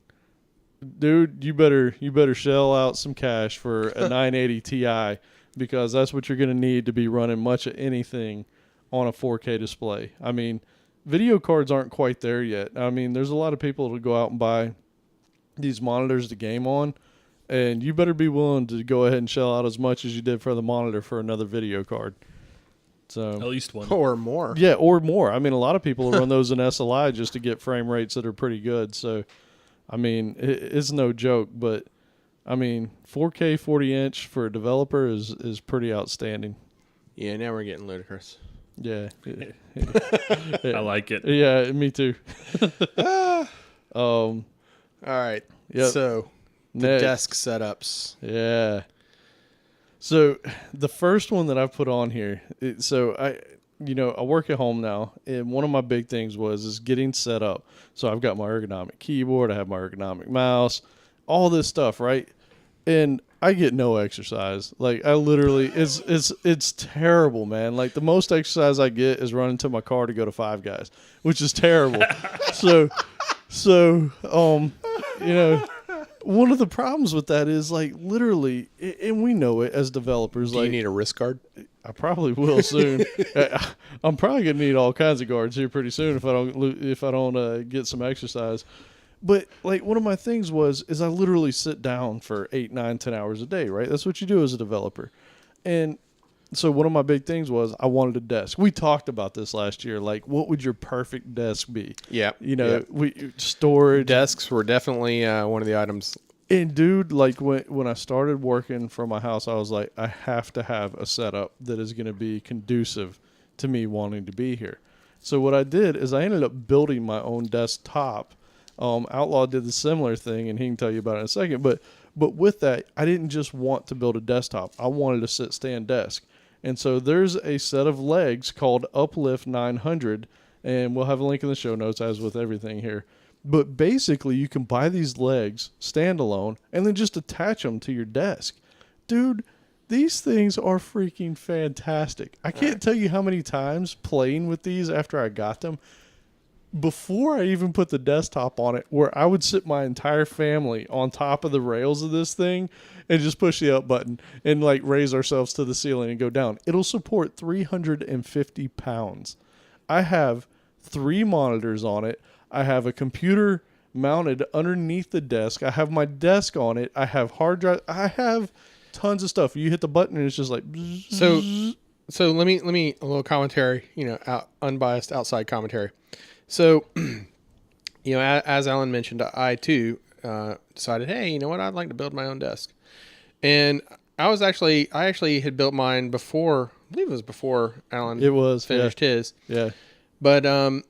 Dude, you better shell out some cash for a 980 Ti because that's what you're going to need to be running much of anything on a 4K display. I mean, video cards aren't quite there yet. I mean, there's a lot of people who go out and buy these monitors to game on, and you better be willing to go ahead and shell out as much as you did for the monitor for another video card. So At least one. Or more. Yeah, or more. I mean, a lot of people run those in SLI just to get frame rates that are pretty good. So, I mean, it's no joke, but I mean, 4K 40-inch for a developer is pretty outstanding. Yeah, now we're getting ludicrous. Yeah. I like it. Yeah, me too. All right. Yep. So, the Next. desk setups. Yeah. So the first one that I put on here, I work at home now, and one of my big things is getting set up. So I've got my ergonomic keyboard, I have my ergonomic mouse, all this stuff, right? And I get no exercise. Like I literally, it's terrible, man. Like the most exercise I get is running to my car to go to Five Guys, which is terrible. so, you know, one of the problems with that is like literally, and we know it as developers. Do you need a wrist guard? I probably will soon. I'm probably gonna need all kinds of guards here pretty soon if I don't get some exercise. But like one of my things is I literally sit down for 8, 9, 10 hours a day, right? That's what you do as a developer. And so one of my big things was I wanted a desk. We talked about this last year. Like, what would your perfect desk be? Yeah. You know, storage. Desks were definitely one of the items. And dude, like when I started working from my house, I was like, I have to have a setup that is going to be conducive to me wanting to be here. So what I did is I ended up building my own desktop. Outlaw did the similar thing, and he can tell you about it in a second. But with that, I didn't just want to build a desktop. I wanted a sit-stand desk. And so there's a set of legs called Uplift 900, and we'll have a link in the show notes, as with everything here. But basically, you can buy these legs standalone and then just attach them to your desk. Dude, these things are freaking fantastic. I can't tell you how many times playing with these after I got them, before I even put the desktop on it, where I would sit my entire family on top of the rails of this thing and just push the up button and like raise ourselves to the ceiling and go down. It'll support 350 pounds. I have 3 monitors on it. I have a computer mounted underneath the desk. I have my desk on it. I have hard drive. I have tons of stuff. You hit the button and it's just like. So let me a little commentary, unbiased outside commentary. So, as Alan mentioned, I too decided, hey, you know what? I'd like to build my own desk. And I actually had built mine before, I believe it was before Alan finished his. Yeah. But, so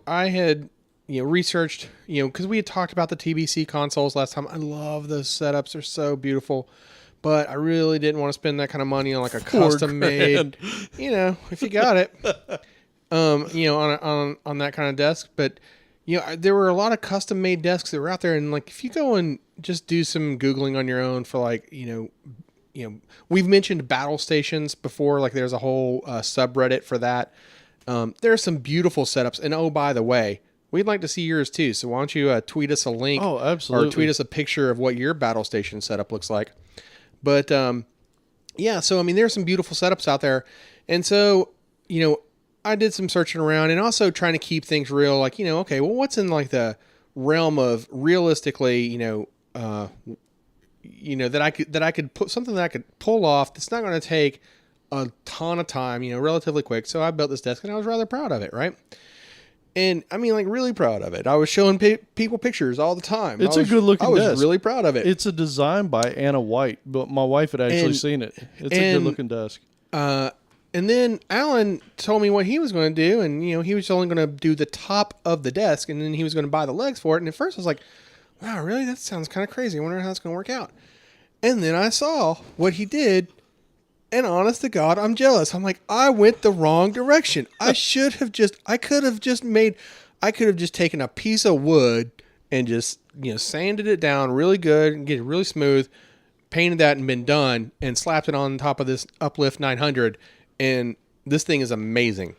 I had, researched, because we had talked about the TBC consoles last time. I love those setups. They're so beautiful. But I really didn't want to spend that kind of money on like a custom made, if you got it. On that kind of desk. But there were a lot of custom made desks that were out there, and like if you go and just do some Googling on your own for like we've mentioned battle stations before. Like there's a whole subreddit for that. There are some beautiful setups, and oh, by the way, we'd like to see yours too. So why don't you tweet us a link? Oh, absolutely. Or tweet us a picture of what your battle station setup looks like. But so I mean, there's some beautiful setups out there, and so I did some searching around and also trying to keep things real. Like, okay, well, what's in like the realm of realistically, that I could put something that I could pull off that's not going to take a ton of time, relatively quick. So I built this desk and I was rather proud of it, right? And I mean, like really proud of it. I was showing people pictures all the time. It's a good looking desk. I was really proud of it. It's a design by Anna White, but my wife had actually seen it. It's a good looking desk. And then Alan told me what he was going to do, and he was only going to do the top of the desk, and then he was going to buy the legs for it. And at first I was like, wow, really? That sounds kind of crazy. I wonder how that's going to work out. And then I saw what he did, and honest to God, I'm jealous. I'm like, I went the wrong direction. I could have just taken a piece of wood and just, sanded it down really good and get it really smooth, painted that and been done, and slapped it on top of this Uplift 900. And this thing is amazing.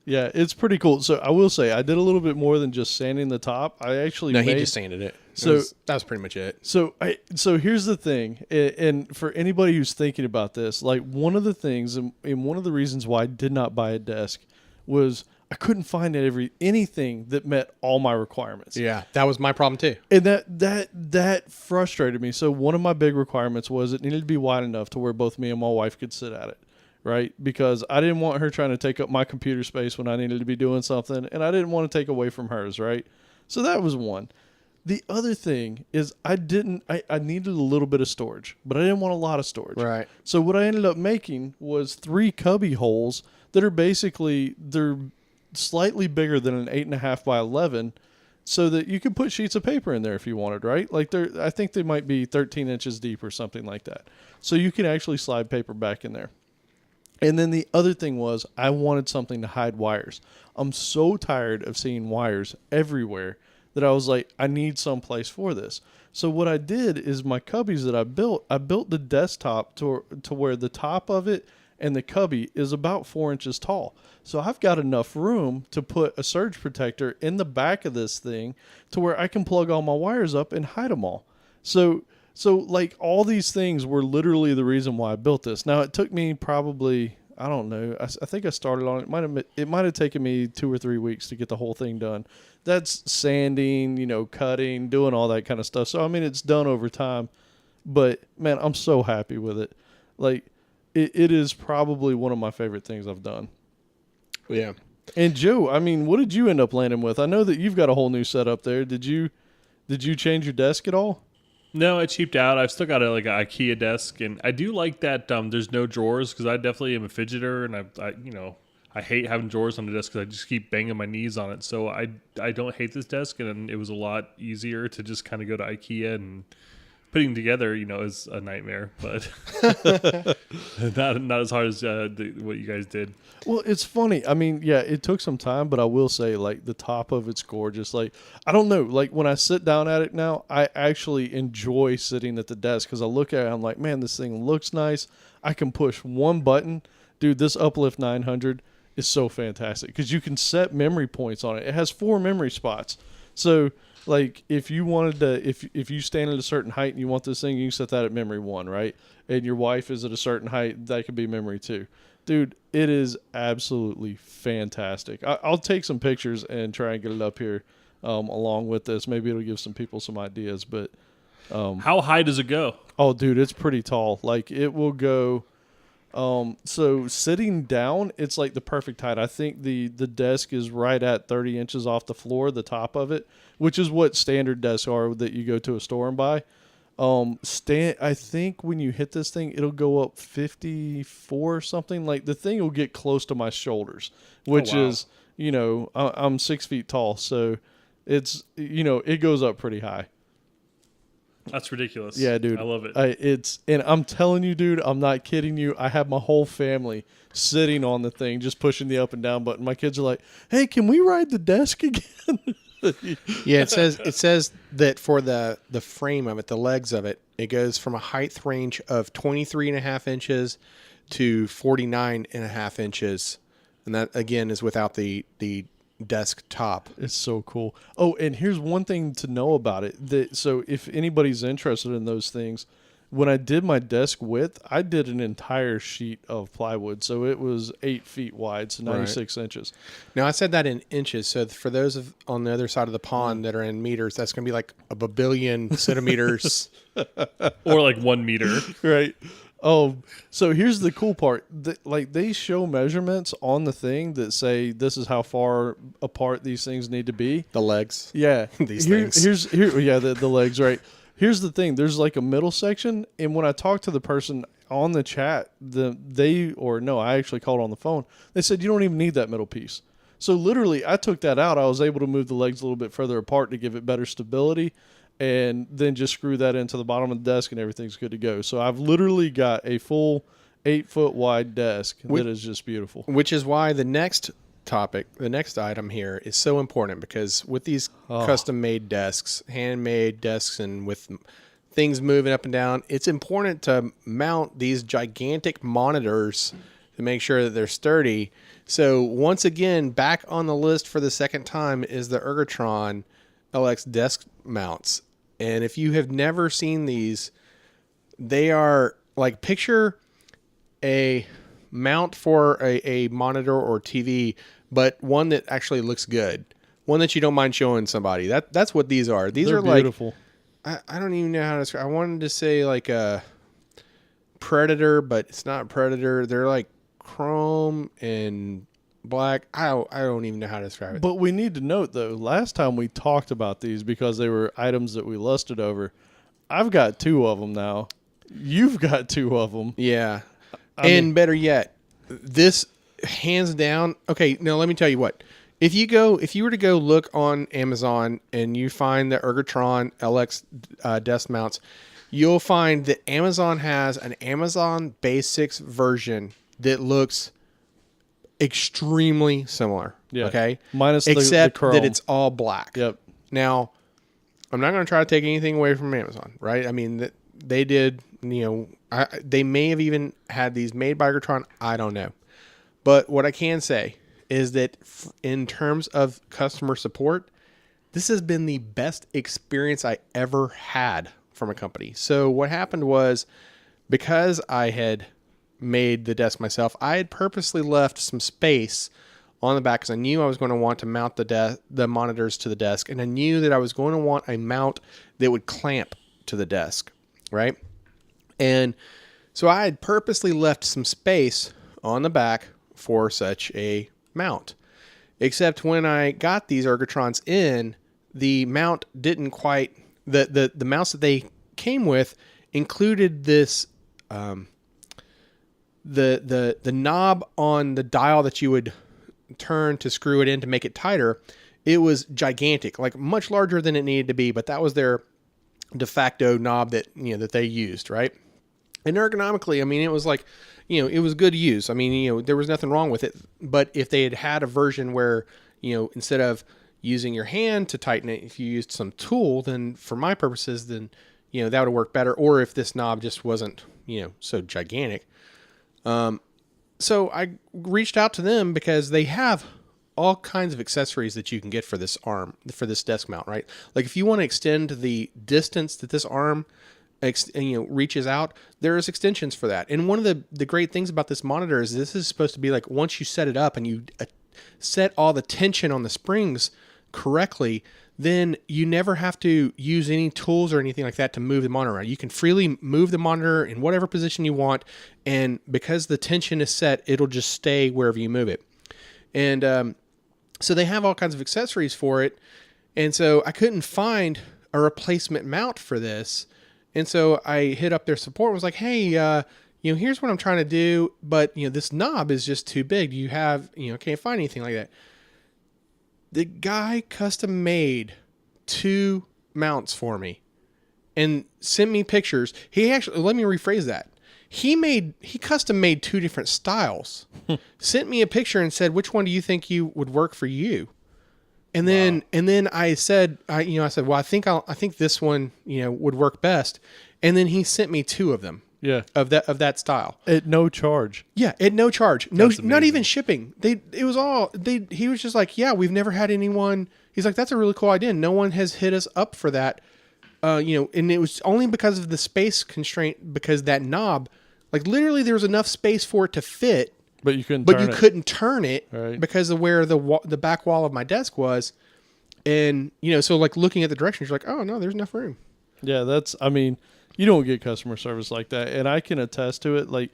Yeah, it's pretty cool. So I will say I did a little bit more than just sanding the top. I actually he just sanded it. That was pretty much it. So here's the thing, and for anybody who's thinking about this, like one of the things and one of the reasons why I did not buy a desk was I couldn't find anything that met all my requirements. Yeah, that was my problem too. And that frustrated me. So one of my big requirements was it needed to be wide enough to where both me and my wife could sit at it. Right? Because I didn't want her trying to take up my computer space when I needed to be doing something, and I didn't want to take away from hers, right? So that was one. The other thing is I needed a little bit of storage, but I didn't want a lot of storage. Right. So what I ended up making was 3 cubby holes that are they're slightly bigger than an 8.5 by 11, so that you can put sheets of paper in there if you wanted, right? Like I think they might be 13 inches deep or something like that. So you can actually slide paper back in there. And then the other thing was I wanted something to hide wires. I'm so tired of seeing wires everywhere that I was like, I need some place for this. So what I did is my cubbies that I built the desktop to where the top of it and the cubby is about 4 inches tall. So I've got enough room to put a surge protector in the back of this thing to where I can plug all my wires up and hide them all. So like all these things were literally the reason why I built this. Now it took me probably, I don't know, I think I started on it. It might have taken me 2 or 3 weeks to get the whole thing done. That's sanding, cutting, doing all that kind of stuff. So I mean, it's done over time. But man, I'm so happy with it. Like it is probably one of my favorite things I've done. Yeah. And Joe, I mean, what did you end up landing with? I know that you've got a whole new setup there. Did you change your desk at all? No, I cheaped out. I've still got an IKEA desk, and I do like that there's no drawers because I definitely am a fidgeter, and I hate having drawers on the desk because I just keep banging my knees on it. So I don't hate this desk, and it was a lot easier to just kind of go to IKEA, and putting together, is a nightmare, but not as hard as what you guys did. Well, it's funny. I mean, yeah, it took some time, but I will say, like, the top of it's gorgeous. Like, I don't know. Like, when I sit down at it now, I actually enjoy sitting at the desk because I look at it, I'm like, man, this thing looks nice. I can push one button. Dude, this Uplift 900 is so fantastic because you can set memory points on it. It has 4 memory spots. So, like, if you wanted to, if you stand at a certain height and you want this thing, you can set that at memory 1, right? And your wife is at a certain height, that could be memory 2. Dude, it is absolutely fantastic. I'll take some pictures and try and get it up here along with this. Maybe it'll give some people some ideas. But how high does it go? Oh, dude, it's pretty tall. Like, it will go. So sitting down, it's like the perfect height. I think the desk is right at 30 inches off the floor, the top of it, which is what standard desks are that you go to a store and buy. I think when you hit this thing, it'll go up 54 or something. Like, the thing will get close to my shoulders, which is, I'm 6 feet tall. So it's, it goes up pretty high. That's ridiculous. Yeah, dude. I love it. And I'm telling you, dude, I'm not kidding you. I have my whole family sitting on the thing, just pushing the up and down button. My kids are like, "Hey, can we ride the desk again?" Yeah, it says that for the frame of it, the legs of it, it goes from a height range of 23.5 inches to 49.5 inches, and that again is without the desk top. It's so cool. Oh, and here's one thing to know about it. So if anybody's interested in those things, when I did my desk width, I did an entire sheet of plywood. So it was 8 feet wide, so 96 inches. Now, I said that in inches. So for those on the other side of the pond that are in meters, that's going to be like a billion centimeters. Or like 1 meter. Right. Oh, so here's the cool part. They show measurements on the thing that say this is how far apart these things need to be. The legs. Yeah. These things. The legs, right. Here's the thing. There's like a middle section, and when I talked to the person on the chat, I actually called on the phone. They said you don't even need that middle piece. So literally, I took that out. I was able to move the legs a little bit further apart to give it better stability, and then just screw that into the bottom of the desk, and everything's good to go. So I've literally got a full 8 foot wide desk that is just beautiful. Which is why the next item here is so important, because with these custom made desks, handmade desks, and with things moving up and down, it's important to mount these gigantic monitors to make sure that they're sturdy. So once again, back on the list for the second time is the Ergotron LX desk mounts. And if you have never seen these, they are like, picture a mount for a monitor or TV, but one that actually looks good, one that you don't mind showing somebody. That's what these are. They're beautiful. Like, I don't even know how to describe. I wanted to say like a Predator, but it's not Predator. They're like chrome and black. I don't even know how to describe it. But we need to note, though, last time we talked about these because they were items that we lusted over. I've got 2 of them now. You've got 2 of them. Yeah. Better yet, this hands down. Okay, now let me tell you what. If you were to go look on Amazon and you find the Ergotron LX desk mounts, you'll find that Amazon has an Amazon Basics version that looks extremely similar. Yeah. Okay. Minus except the chrome. that it's all black. Yep. Now, I'm not going to try to take anything away from Amazon, right? I mean, they did, they may have even had these made by Ergotron. I don't know. But what I can say is that in terms of customer support, this has been the best experience I ever had from a company. So what happened was, because I had made the desk myself, I had purposely left some space on the back because I knew I was going to want to mount the monitors to the desk, and I knew that I was going to want a mount that would clamp to the desk, right? And so I had purposely left some space on the back for such a mount. Except when I got these Ergotrons in, the mount didn't quite, the mounts that they came with included this the knob on the dial that you would turn to screw it in to make it tighter. It was gigantic, like much larger than it needed to be, but that was their de facto knob that that they used, right? And ergonomically, I mean, it was like, it was good use. I mean, there was nothing wrong with it. But if they had a version where, instead of using your hand to tighten it, if you used some tool, then for my purposes, then that would have worked better. Or if this knob just wasn't, so gigantic. So I reached out to them because they have all kinds of accessories that you can get for this arm, for this desk mount, right? Like if you want to extend the distance that this arm reaches out, there's extensions for that. And one of the great things about this monitor is this is supposed to be like, once you set it up and you set all the tension on the springs correctly, then you never have to use any tools or anything like that to move the monitor around. You can freely move the monitor in whatever position you want, and because the tension is set, it'll just stay wherever you move it. And so they have all kinds of accessories for it, and so I couldn't find a replacement mount for this, and so I hit up their support and was like, hey, here's what I'm trying to do, but this knob is just too big. Do you have, can't find anything like that. The guy custom made 2 mounts for me and sent me pictures. He actually, let me rephrase that. He custom made 2 different styles, sent me a picture and said, which one do you think would work for you? And then, I said, well, I think this one, would work best. And then he sent me 2 of them. Yeah. Of that style. At no charge. Yeah, at no charge. No, not even shipping. He was just like, yeah, we've never had anyone. He's like, that's a really cool idea. No one has hit us up for that. And it was only because of the space constraint, because that knob, like literally there was enough space for it to fit, but you couldn't turn it right, because of where the back wall of my desk was. And, so like looking at the directions, you're like, oh no, there's enough room. Yeah, you don't get customer service like that. And I can attest to it. Like,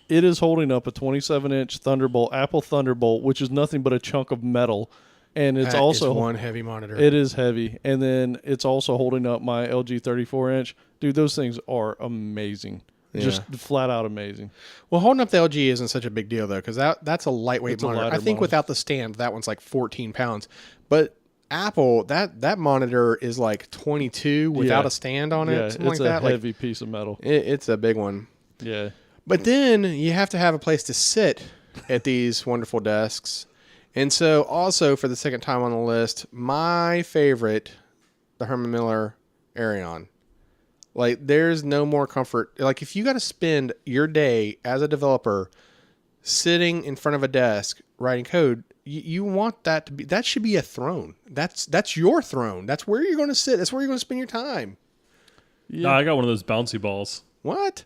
it is holding up a 27-inch Thunderbolt, Apple Thunderbolt, which is nothing but a chunk of metal. And it's also one heavy monitor. It is heavy. And then it's also holding up my LG 34-inch. Dude, those things are amazing. Yeah. Just flat out amazing. Well, holding up the LG isn't such a big deal, though, because that's a lightweight monitor. I think without the stand, that one's like 14 pounds. But Apple, that monitor is like 22 without a stand on it. Yeah, something it's like that. a heavy piece of metal. It's a big one. Yeah. But then you have to have a place to sit at these wonderful desks. And so also for the second time on the list, my favorite, the Herman Miller Arion. Like there's no more comfort. Like if you got to spend your day as a developer sitting in front of a desk writing code, you want that should be a throne. That's your throne. That's where you're going to sit. That's where you're going to spend your time. Yeah. No, I got one of those bouncy balls. What?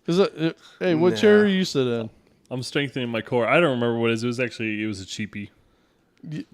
Hey, what chair are you sit in? I'm strengthening my core. I don't remember what it is. It was a cheapie.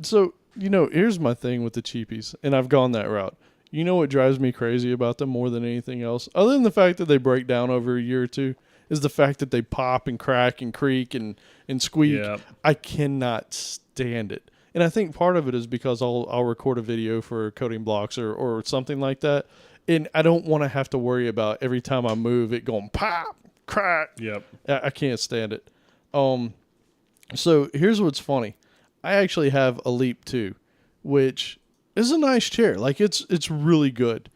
So, here's my thing with the cheapies, and I've gone that route. You know what drives me crazy about them more than anything else, other than the fact that they break down over a year or two, is the fact that they pop and crack and creak and squeak. Yeah. I cannot stand it. And I think part of it is because I'll record a video for Coding Blocks or something like that, and I don't want to have to worry about every time I move it going pop, crack. Yep. I can't stand it. So here's what's funny. I actually have a Leap 2, which is a nice chair. Like it's really good.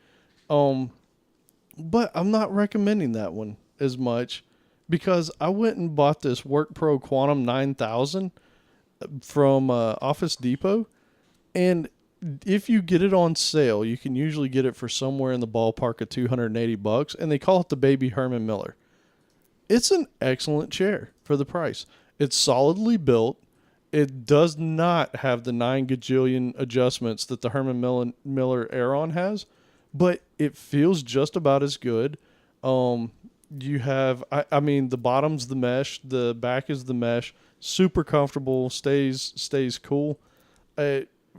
But I'm not recommending that one as much because I went and bought this WorkPro Quantum 9000 from Office Depot, and if you get it on sale, you can usually get it for somewhere in the ballpark of $280, and they call it the Baby Herman Miller. It's an excellent chair for the price. It's solidly built. It does not have the 9 gajillion adjustments that the Herman Miller Aeron has, but it feels just about as good. You have, I mean, the bottom's the mesh, the back is the mesh, super comfortable, stays cool.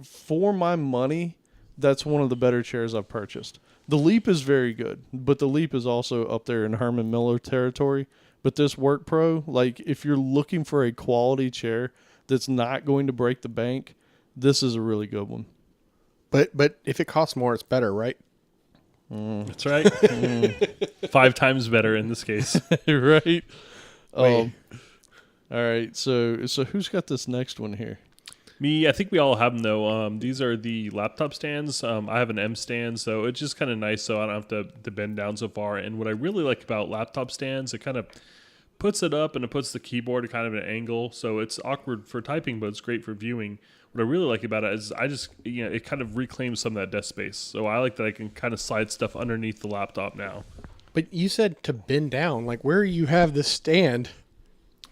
For my money, that's one of the better chairs I've purchased. The Leap is very good, but the Leap is also up there in Herman Miller territory. But this Work Pro, like if you're looking for a quality chair that's not going to break the bank, this is a really good one. But if it costs more, it's better, right? That's right. 5 times better in this case. Right. All right. So who's got this next one here? Me, I think we all have them though. These are the laptop stands. I have an M stand, so it's just kind of nice so I don't have to bend down so far. And what I really like about laptop stands, it kind of puts it up and it puts the keyboard at kind of an angle. So it's awkward for typing, but it's great for viewing. What I really like about it is it kind of reclaims some of that desk space. So I like that I can kind of slide stuff underneath the laptop now. But you said to bend down. Like, where you have the stand?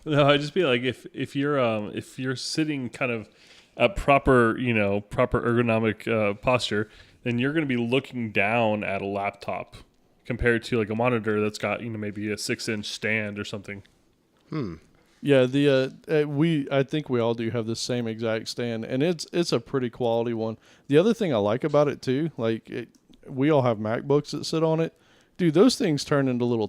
No, I just be like, if you're sitting kind of at proper ergonomic posture, then you're going to be looking down at a laptop compared to like a monitor that's got maybe a 6-inch stand or something. Yeah, I think we all do have the same exact stand, and it's a pretty quality one. The other thing I like about it too, we all have MacBooks that sit on it. Dude, those things turn into little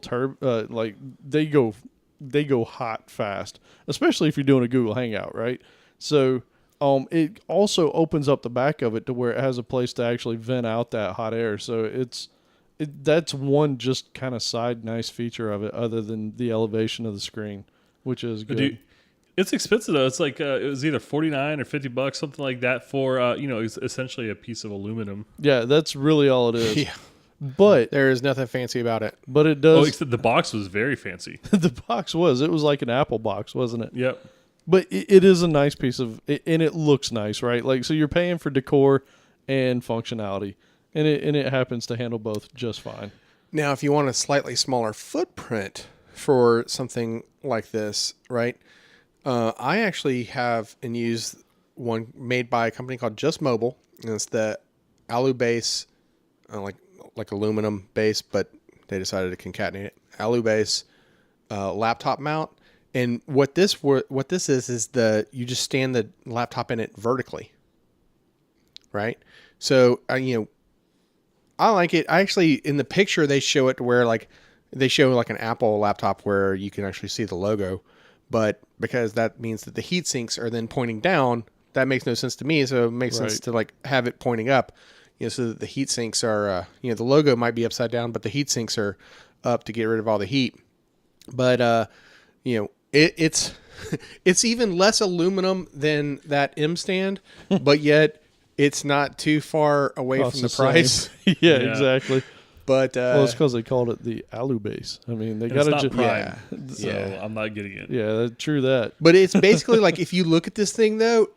they go hot fast, especially if you're doing a Google Hangout, right? So, it also opens up the back of it to where it has a place to actually vent out that hot air. So that's one just kind of side nice feature of it, other than the elevation of the screen, which is good. Dude, it's expensive though. It's like it was either $49 or $50, something like that for it's essentially a piece of aluminum. Yeah, that's really all it is. Yeah. But there is nothing fancy about it. But it does. Oh, except the box was very fancy. The box was. It was like an Apple box, wasn't it? Yep. But it is a nice piece of, and it looks nice, right? Like, so you're paying for decor and functionality, and it happens to handle both just fine. Now, if you want a slightly smaller footprint for something like this, right? I actually have and use one made by a company called Just Mobile, and it's the alu base, like aluminum base, but they decided to concatenate it. Alu base laptop mount. And what this is you just stand the laptop in it vertically, right? So I like it. I actually, in the picture they show it to where they show like an Apple laptop where you can actually see the logo, but because that means that the heat sinks are then pointing down, that makes no sense to me. So it makes sense to have it pointing up, so that the heat sinks are the logo might be upside down, but the heat sinks are up to get rid of all the heat. But it's even less aluminum than that M stand, but yet it's not too far away from the price. yeah, exactly. But it's because they called it the alu base. I mean, they got to just so I'm not getting it. Yeah, true that. But it's basically like, if you look at this thing though,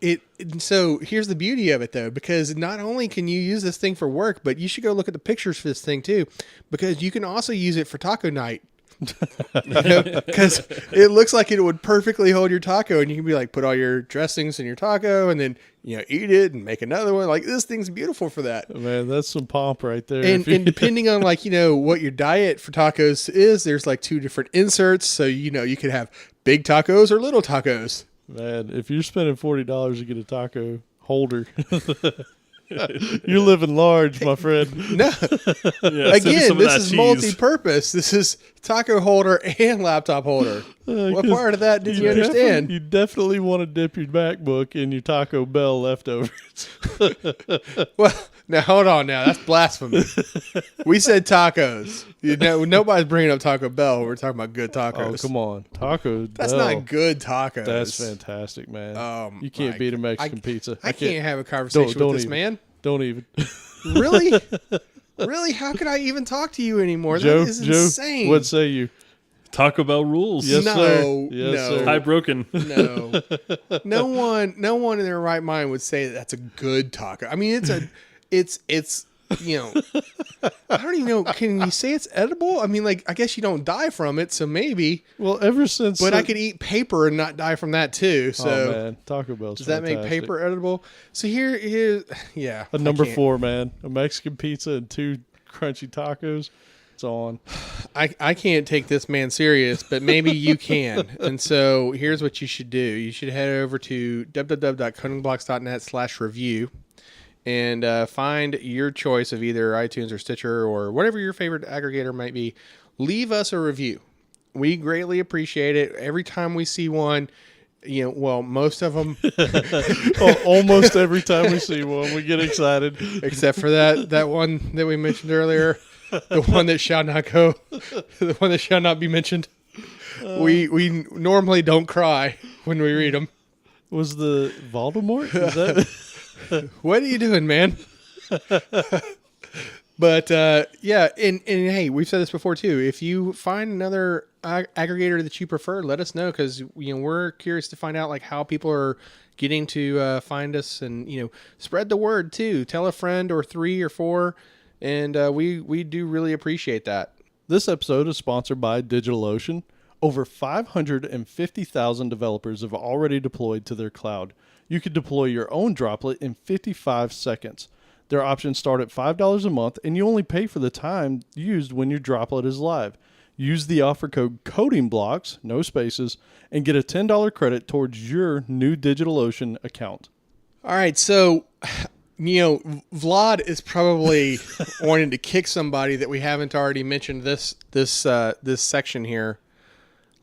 so here's the beauty of it though, because not only can you use this thing for work, but you should go look at the pictures for this thing too, because you can also use it for taco night. Because it looks like it would perfectly hold your taco, and you can be like, put all your dressings in your taco and then eat it and make another one. Like, this thing's beautiful for that. Man, that's some pomp right there. And depending on what your diet for tacos is, there's like 2 different inserts, so you could have big tacos or little tacos. Man, if you're spending $40 to get a taco holder, you're living large, my friend. No. Again, this is multi-purpose. This is taco holder and laptop holder. What part of that did you understand? You definitely want to dip your MacBook in your Taco Bell leftovers. Well, now hold on. Now that's blasphemy. We said tacos. Nobody's bringing up Taco Bell. We're talking about good tacos. Oh, come on, Taco That's Bell. Not good tacos. That's fantastic, man. You can't beat a Mexican pizza. I can't have a conversation with this man. Don't even. Really? Really? How could I even talk to you anymore? Joe, that is insane. What say you? Taco Bell rules. Yes, No, sir. Yes, no. sir. Tie broken. No, no one in their right mind would say that's a good taco. I mean, it's you know, I don't even know. Can you say it's edible? I mean, like, I guess you don't die from it, so maybe. Well, ever since, But I could eat paper and not die from that too. So oh man, Taco Bell's does that make fantastic. paper edible? So here, yeah. A I number can't- 4, man. A Mexican pizza and 2 crunchy tacos. It's on. I can't take this man serious, but maybe you can. And so here's what you should do. You should head over to www.codingblocks.net/review and find your choice of either iTunes or Stitcher or whatever your favorite aggregator might be. Leave us a review. We greatly appreciate it. Every time we see one, you know, well, most of them, Almost every time we see one, we get excited. except for that one that we mentioned earlier, the one that shall not go, the one that shall not be mentioned. We normally don't cry when we read them. Was the Voldemort? Is that? What are you doing, man? But yeah, and hey, we've said this before too. If you find another aggregator that you prefer, let us know, because you know we're curious to find out like how people are getting to find us, and you know, spread the word too. Tell a friend or 3 or 4, and we do really appreciate that. This episode is sponsored by DigitalOcean. Over 550,000 developers have already deployed to their cloud. You can deploy your own Droplet in 55 seconds. Their options start at $5 a month, and you only pay for the time used when your Droplet is live. Use the offer code CODINGBLOCKS, no spaces, and get a $10 credit towards your new DigitalOcean account. All right, so you know, Vlad is probably wanting to kick somebody that we haven't already mentioned this section here.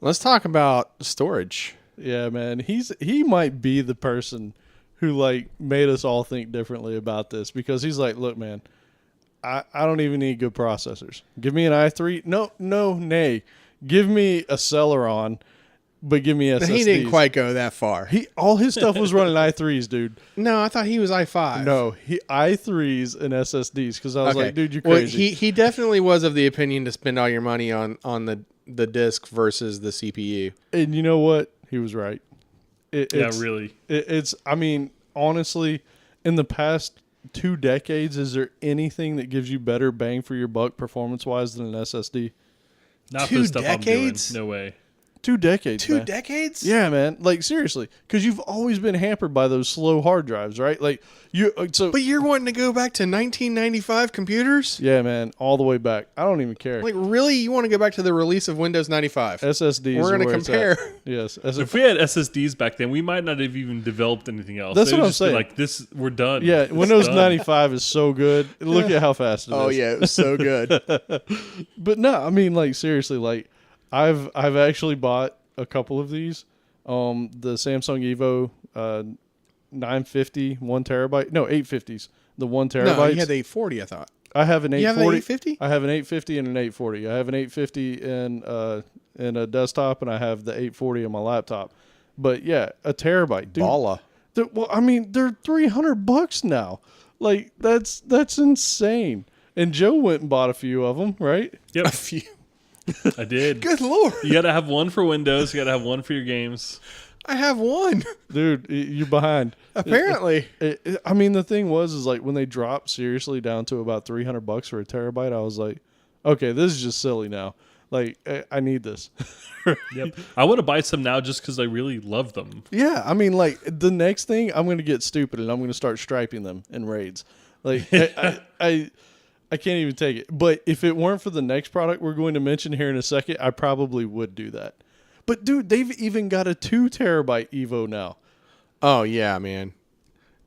Let's talk about storage. Yeah, man. He might be the person who like made us all think differently about this, because he's like, look, man, I don't even need good processors. Give me an i3. Nay. Give me a Celeron, but give me SSDs. He didn't quite go that far. All his stuff was running i3s, dude. No, I thought he was i5. No, i3s and SSDs, because I was like, dude, you're Well, crazy. he definitely was of the opinion to spend all your money on the disk versus the CPU. And you know what? He was right. Really. It's, I mean, honestly, in the past 2 decades, is there anything that gives you better bang for your buck performance-wise than an SSD? Not 2 for the stuff decades? I'm doing. No way. 2 decades, 2 man. decades? Yeah, man. Like, seriously. Because you've always been hampered by those slow hard drives, right? Like, But you're wanting to go back to 1995 computers? yeah, man, all the way back. I don't even care. Like, really? You want to go back to the release of Windows 95? SSDs. We're going to compare. Yes. If we had SSDs back then, we might not have even developed anything else. That's They would what I'm just be saying. like, this, we're done. Yeah, It's Windows done. 95 is so good. Look at how fast it is. Oh, yeah. It was so good. But no, I mean, like, seriously, like, I've actually bought a couple of these. The Samsung Evo 950 1 terabyte. No, 850s. The 1 terabyte. No, you had the 840, I thought. I have an 840. You have an 850? I have an 850 and an 840. I have an 850 in a desktop, and I have the 840 in my laptop. But yeah, a terabyte, dude. Balla. Well, I mean, they're $300 now. Like, that's insane. And Joe went and bought a few of them, right? Yep, A few. I did. Good Lord. You got to have one for Windows. You got to have one for your games. I have one. Dude, you're behind. Apparently. I mean, the thing is like when they dropped seriously down to about $300 for a terabyte, I was like, okay, this is just silly now. Like, I need this. Yep. I want to buy some now just because I really love them. Yeah, I mean, like the next thing, I'm going to get stupid and I'm going to start striping them in raids. Like, I can't even take it. But if it weren't for the next product we're going to mention here in a second, I probably would do that. But dude, they've even got a 2 terabyte Evo now. Oh, yeah, man.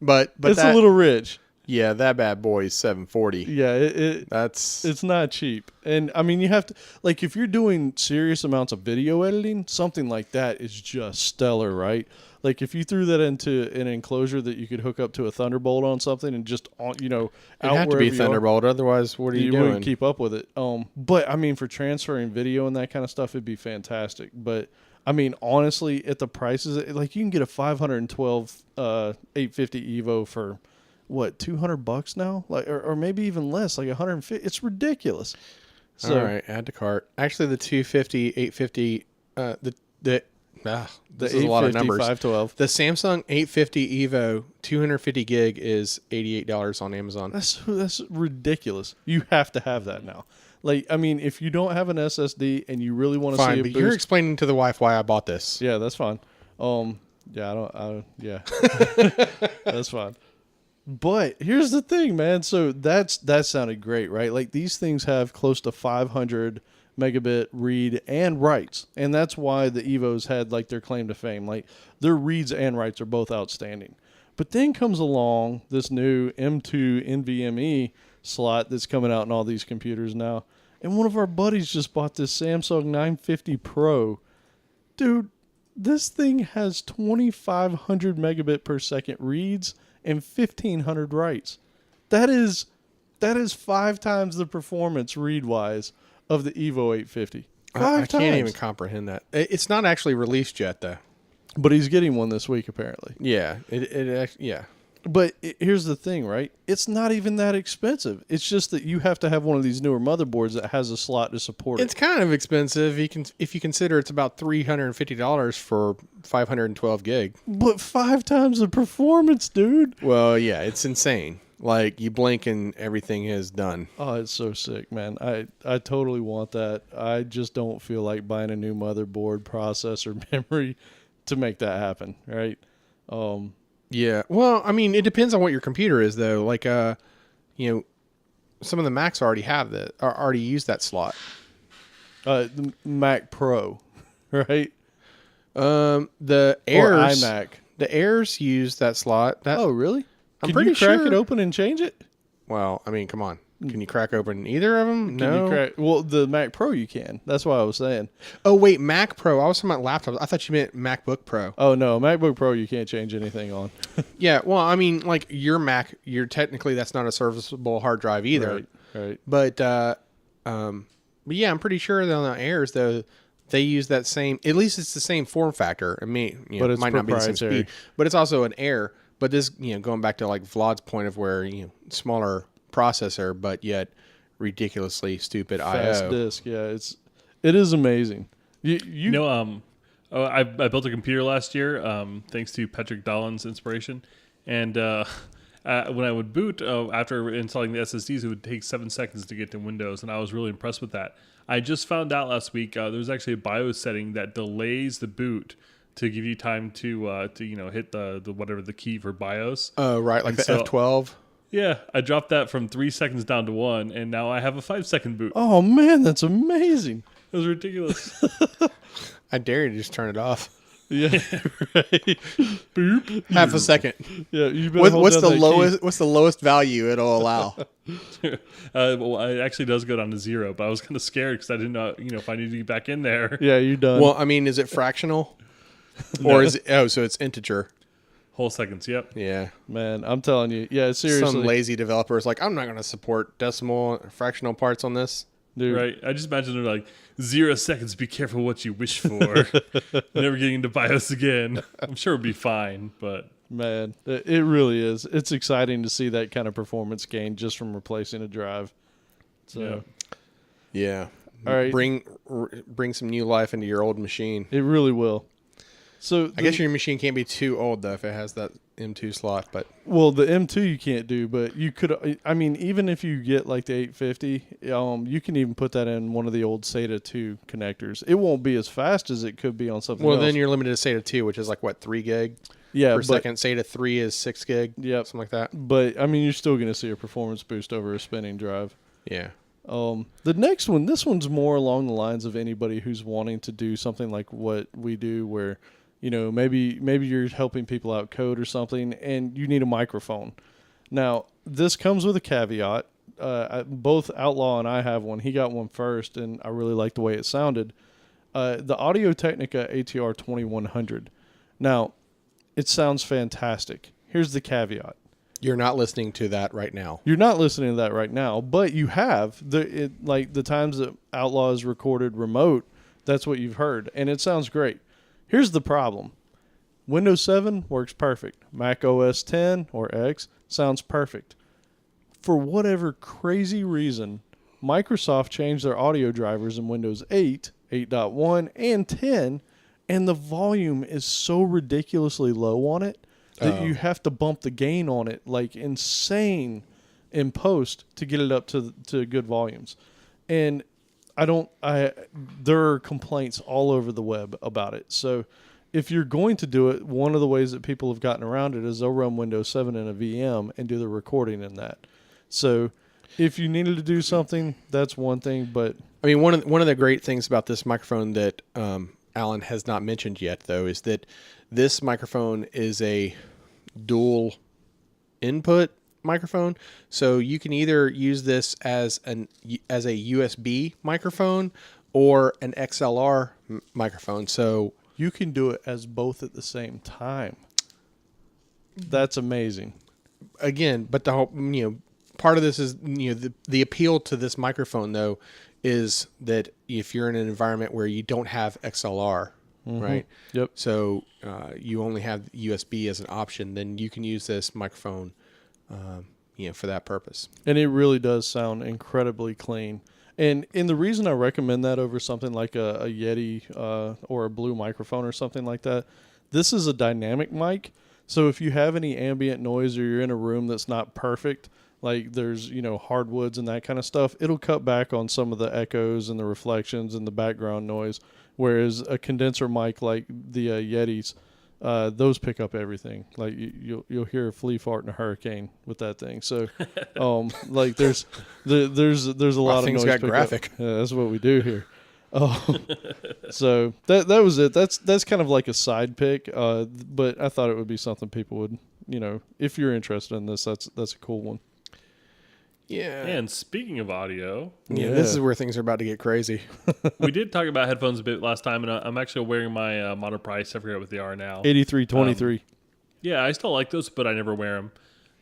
But It's that, a little rich. yeah, that bad boy is 740. Yeah, That's it's not cheap. And I mean, you have to, like, if you're doing serious amounts of video editing, something like that is just stellar, right? Like, if you threw that into an enclosure that you could hook up to a Thunderbolt on something and just, you know, it'd have to be Thunderbolt. Otherwise, what are you doing? wouldn't keep up with it. But I mean, for transferring video and that kind of stuff, it'd be fantastic. But I mean, honestly, at the prices, like, you can get a 512 850 Evo for what, $200 now, like, or maybe even less, like 150. It's ridiculous. So, all right, add to cart. Actually, the 250, 850, this is a lot of numbers. 512. The Samsung 850 Evo 250 gig is $88 on Amazon. That's ridiculous. You have to have that now. Like, I mean, if you don't have an SSD and you really want to see Fine, a but boost, you're explaining to the wife why I bought this. yeah, that's fine. Yeah, that's fine. But here's the thing, man. So that sounded great, right? Like these things have close to 500 megabit read and writes, and that's why the Evos had like their claim to fame. Like their reads and writes are both outstanding. But then comes along this new M2 NVMe slot that's coming out in all these computers now, and one of our buddies just bought this Samsung 950 Pro, dude. This thing has 2,500 megabit per second reads and 1,500 writes. That is 5 times the performance read-wise of the Evo 850. I can't even comprehend that. It's not actually released yet, though. But he's getting one this week, apparently. Yeah, yeah. But here's the thing, right? It's not even that expensive. It's just that you have to have one of these newer motherboards that has a slot to support it. It's kind of expensive. If you consider it's about $350 for 512 gig. But 5 times the performance, dude. Well, yeah, it's insane. Like you blink and everything is done. Oh, it's so sick, man. I totally want that. I just don't feel like buying a new motherboard, processor, memory to make that happen, right? Yeah. Well, I mean, it depends on what your computer is, though. Like, some of the Macs already already use that slot. The Mac Pro, right? The Airs, or iMac. The Airs use that slot. Oh, really? I'm Can pretty you crack sure it open and change it? Well, I mean, come on. Can you crack open either of them? Can No. you crack? Well, the Mac Pro you can. That's what I was saying. Oh, wait, Mac Pro. I was talking about laptops. I thought you meant MacBook Pro. Oh no, MacBook Pro you can't change anything on. Yeah, well, I mean, like your Mac, technically that's not a serviceable hard drive either. Right. But yeah, I'm pretty sure that on the Airs though, they use that same. At least it's the same form factor. I mean, But it it's might not be the same proprietary. speed, but it's also an Air. But this, going back to like Vlad's point of where smaller processor, but yet ridiculously stupid Fast I/O. disk. Yeah, it is amazing. I built a computer last year thanks to Patrick Dahlin's inspiration. And when I would boot, after installing the SSDs, it would take 7 seconds to get to Windows, and I was really impressed with that. I just found out last week there's actually a BIOS setting that delays the boot to give you time to hit the whatever the key for BIOS. Oh, right, like And the so- F12. Yeah, I dropped that from 3 seconds down to 1, and now I have a 5-second boot. Oh man, that's amazing. It was ridiculous. I dare you to just turn it off. Yeah, right. Boop. Half a second. Yeah, you better hold What's down the that key. lowest? What's the lowest value it'll allow? Well, it actually does go down to 0, but I was kind of scared because I didn't know, if I needed to get back in there. Yeah, you're done. Well, I mean, is it fractional, or is it? Oh, so it's integer. Whole seconds, yep. Yeah. Man, I'm telling you. Yeah, seriously. Some lazy developer is like, I'm not going to support decimal fractional parts on this. Dude. Right. I just imagine they're like 0 seconds. Be careful what you wish for. Never getting into BIOS again. I'm sure it'll be fine, but Man, it really is. It's exciting to see that kind of performance gain just from replacing a drive. So Yeah. All right. Bring some new life into your old machine. it really will. So I guess your machine can't be too old though if it has that M2 slot. But well, the M2 you can't do, but you could. I mean, even if you get like the 850, you can even put that in one of the old SATA 2 connectors. It won't be as fast as it could be on something else. then you're limited to SATA 2, which is like what 3 gig yeah, per second. SATA 3 is 6 gig. Yep. Something like that. But I mean, you're still going to see a performance boost over a spinning drive. Yeah. The next one, this one's more along the lines of anybody who's wanting to do something like what we do, where maybe you're helping people out code or something, and you need a microphone. Now, this comes with a caveat. Both Outlaw and I have one. He got one first, and I really liked the way it sounded. The Audio-Technica ATR 2100. Now, it sounds fantastic. Here's the caveat. You're not listening to that right now. You're not listening to that right now, but you have. Like the times that Outlaw has recorded remote, that's what you've heard, and it sounds great. Here's the problem. Windows 7 works perfect. Mac OS 10 or X sounds perfect. For whatever crazy reason, Microsoft changed their audio drivers in Windows 8, 8.1, and 10, and the volume is so ridiculously low on it that you have to bump the gain on it like insane in post to get it up to good volumes. And there are complaints all over the web about it. So if you're going to do it, one of the ways that people have gotten around it is they'll run Windows 7 in a VM and do the recording in that. So if you needed to do something, that's one thing. But I mean, one of the great things about this microphone that Alan has not mentioned yet, though, is that this microphone is a dual input microphone. So you can either use this as a USB microphone or an XLR microphone. So you can do it as both at the same time. That's amazing. Again, but the whole, part of this is, the appeal to this microphone, though, is that if you're in an environment where you don't have XLR, right? Yep. So you only have USB as an option, then you can use this microphone, for that purpose. And it really does sound incredibly clean. And the reason I recommend that over something like a Yeti or a Blue microphone or something like that, this is a dynamic mic. So if you have any ambient noise or you're in a room that's not perfect, like there's, hardwoods and that kind of stuff, it'll cut back on some of the echoes and the reflections and the background noise. Whereas a condenser mic like the Yetis, those pick up everything. Like you'll hear a flea fart in a hurricane with that thing. So, like there's a lot of things noise. Got graphic. Yeah, that's what we do here. So that was it. That's kind of like a side pick. But I thought it would be something people would, if you're interested in this, that's a cool one. Yeah. And speaking of audio, this is where things are about to get crazy. we did talk about headphones a bit last time, and I'm actually wearing my Model Price. I forget what they are now. 8323. Yeah, I still like those, but I never wear them.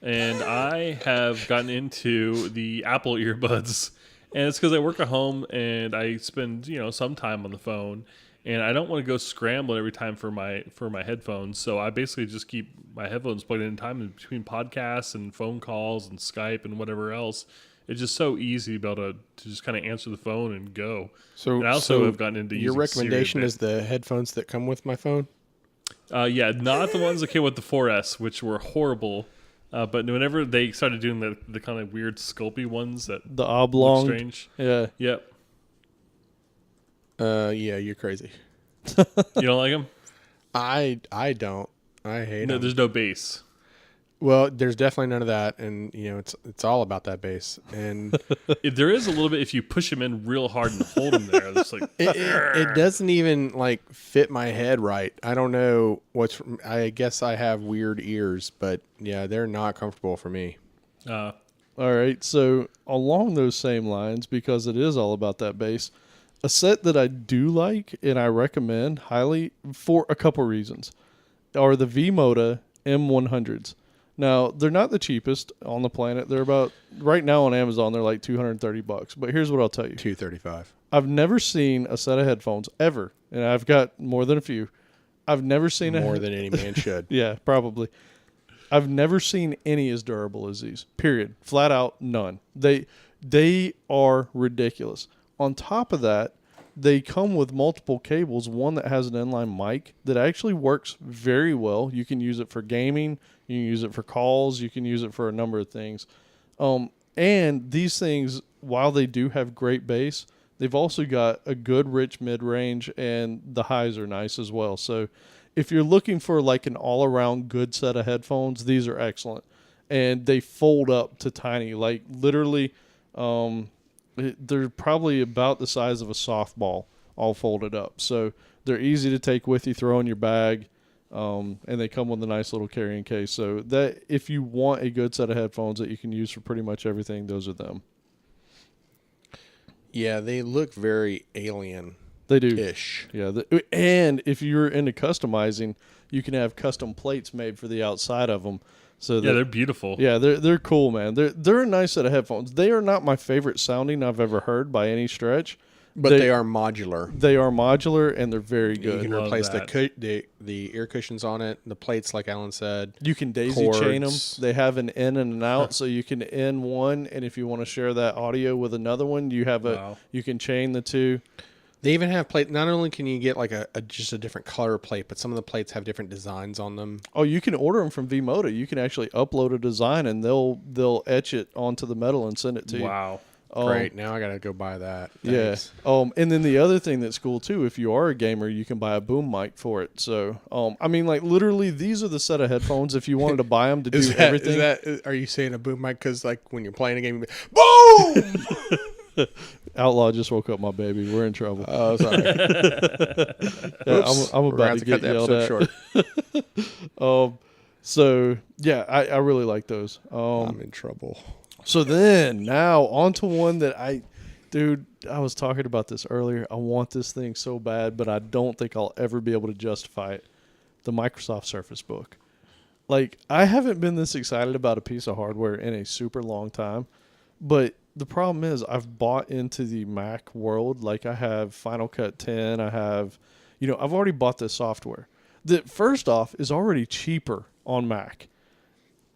And I have gotten into the Apple earbuds, and it's because I work at home and I spend some time on the phone, and I don't want to go scrambling every time for my headphones. So I basically just keep my headphones plugged in time in between podcasts and phone calls and Skype and whatever else. It's just so easy to be able to just kind of answer the phone and go. So and I also have gotten into your using recommendation Siri is the headphones that come with my phone? Yeah, not the ones that came with the 4S, which were horrible. But whenever they started doing the kind of weird sculpty ones that The oblong. look strange. Yeah. Yep. Yeah, you're crazy. You don't like them? I don't. I hate No, them. there's no bass. Well, there's definitely none of that, and it's all about that bass. And There is a little bit if you push them in real hard and hold them there. It's like it doesn't even fit my head right. I don't know I guess I have weird ears, but yeah, they're not comfortable for me. All right, so along those same lines, because it is all about that bass, a set that I do like and I recommend highly for a couple reasons are the V-Moda M100s. Now, they're not the cheapest on the planet. They're about, right now on Amazon, they're like $230. But here's what I'll tell you. $235. I've never seen a set of headphones ever, and I've got more than a few. I've never seen more than any man should. Yeah, probably. I've never seen any as durable as these. Period. Flat out, none. They are ridiculous. On top of that, they come with multiple cables, one that has an inline mic that actually works very well. You can use it for gaming, you can use it for calls, you can use it for a number of things. And these things, while they do have great bass, they've also got a good rich mid-range, and the highs are nice as well. So if you're looking for like an all-around good set of headphones, these are excellent. And they fold up to tiny, like literally they're probably about the size of a softball all folded up. So they're easy to take with you, throw in your bag, and they come with a nice little carrying case. So that if you want a good set of headphones that you can use for pretty much everything, those are them. Yeah, they look very alien. They do. Ish. Yeah. And if you're into customizing, you can have custom plates made for the outside of them. So they're beautiful. Yeah, they're cool, man. They're a nice set of headphones. They are not my favorite sounding I've ever heard by any stretch, But they are modular. They are modular, and they're very good. Love You You can replace that. the ear cushions on it, the plates, like Alan said. can daisy chain them. Cords. They have an in and an out, so you can in one, and if you want to share that audio with another one, you have Wow. you can chain the two. They even have plate. Not only can you get like a just a different color plate, but some of the plates have different designs on them. Oh, you can order them from Vmoda. You can actually upload a design, and they'll etch it onto the metal and send it to you. Wow. Great. Now I gotta go buy that. Yeah. Thanks. And then the other thing that's cool too, if you are a gamer, you can buy a boom mic for it. So, I mean, like literally, these are the set of headphones. If you wanted to buy them to do everything, Are you saying a boom mic? Because like when you're playing a game, you go, boom. Outlaw just woke up my baby. We're in trouble. Oh, sorry. Yeah, I'm We're gonna about have to to get cut the yelled episode at. short. So yeah, I really like those. I'm in trouble. So then now on to one that I was talking about this earlier. I want this thing so bad, but I don't think I'll ever be able to justify it. The Microsoft Surface Book. Like, I haven't been this excited about a piece of hardware in a super long time, but the problem is I've bought into the Mac world. Like, I have Final Cut 10. I have, I've already bought this software that first off is already cheaper on Mac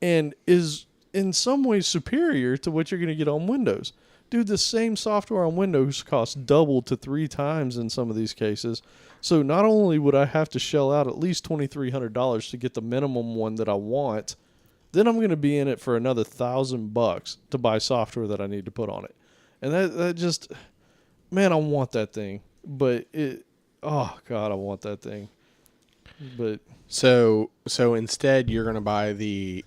and is in some ways superior to what you're going to get on Windows. Dude, the same software on Windows costs double to 3 times in some of these cases. So not only would I have to shell out at least $2,300 to get the minimum one that I want, then I'm going to be in it for another $1,000 to buy software that I need to put on it. And that just, man, I want that thing. But oh God, I want that thing. But So instead, you're gonna buy the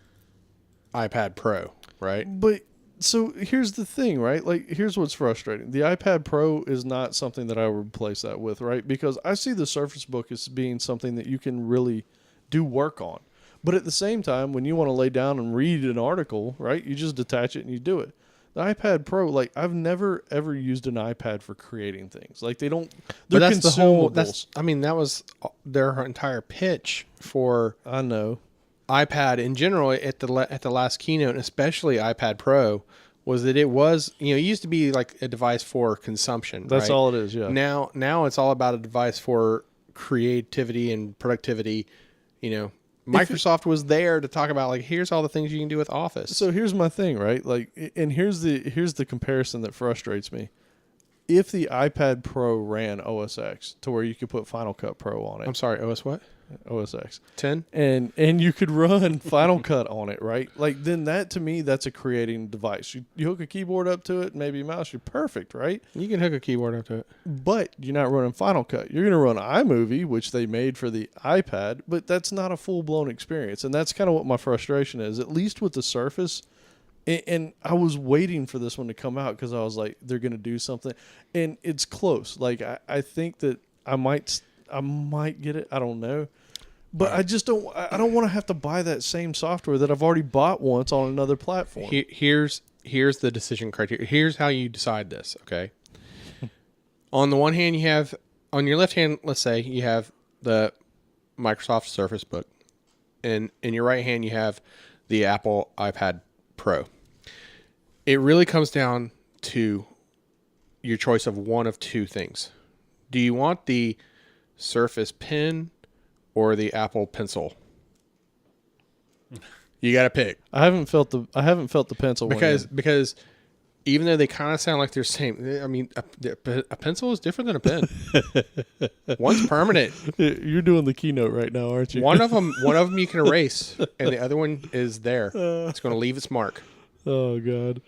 iPad Pro, right? But so here's the thing, right? Like, here's what's frustrating. The iPad Pro is not something that I would replace that with, right? Because I see the Surface Book as being something that you can really do work on. But at the same time, when you want to lay down and read an article, right, you just detach it and you do it. The iPad Pro, like, I've never ever used an iPad for creating things. Like, they're But that's the whole. consumables. That was their entire pitch for I know. iPad in general at the last keynote, and especially iPad Pro, was that it was it used to be like a device for consumption. That's right? all it is, yeah. Now it's all about a device for creativity and productivity. Microsoft was there to talk about, like, here's all the things you can do with Office. So here's my thing, right? Like, and here's the comparison that frustrates me. If the iPad Pro ran OS X to where you could put Final Cut Pro on it, I'm sorry, OS what? OS X, 10? and you could run Final Cut on it, right? Like, then that to me, that's a creating device. You hook a keyboard up to it, maybe a mouse, you're perfect, right? You can hook a keyboard up to it. But you're not running Final Cut. You're going to run iMovie, which they made for the iPad, but that's not a full-blown experience. And that's kind of what my frustration is, at least with the Surface. And I was waiting for this one to come out because I was like, they're going to do something. And it's close. Like, I think that I might get it. I don't know. But I just don't want to have to buy that same software that I've already bought once on another platform. Here's the decision criteria. Here's how you decide this, okay? On the one hand, you have, on your left hand, let's say you have the Microsoft Surface Book. And in your right hand, you have the Apple iPad Pro. It really comes down to your choice of one of two things. Do you want the Surface Pen or the Apple Pencil? You got to pick. I haven't felt the pencil one yet. Because even though they kind of sound like they're the same, I mean, a pencil is different than a pen. One's permanent. You're doing the keynote right now, aren't you? One of them you can erase, and the other one is there. It's going to leave its mark. Oh God,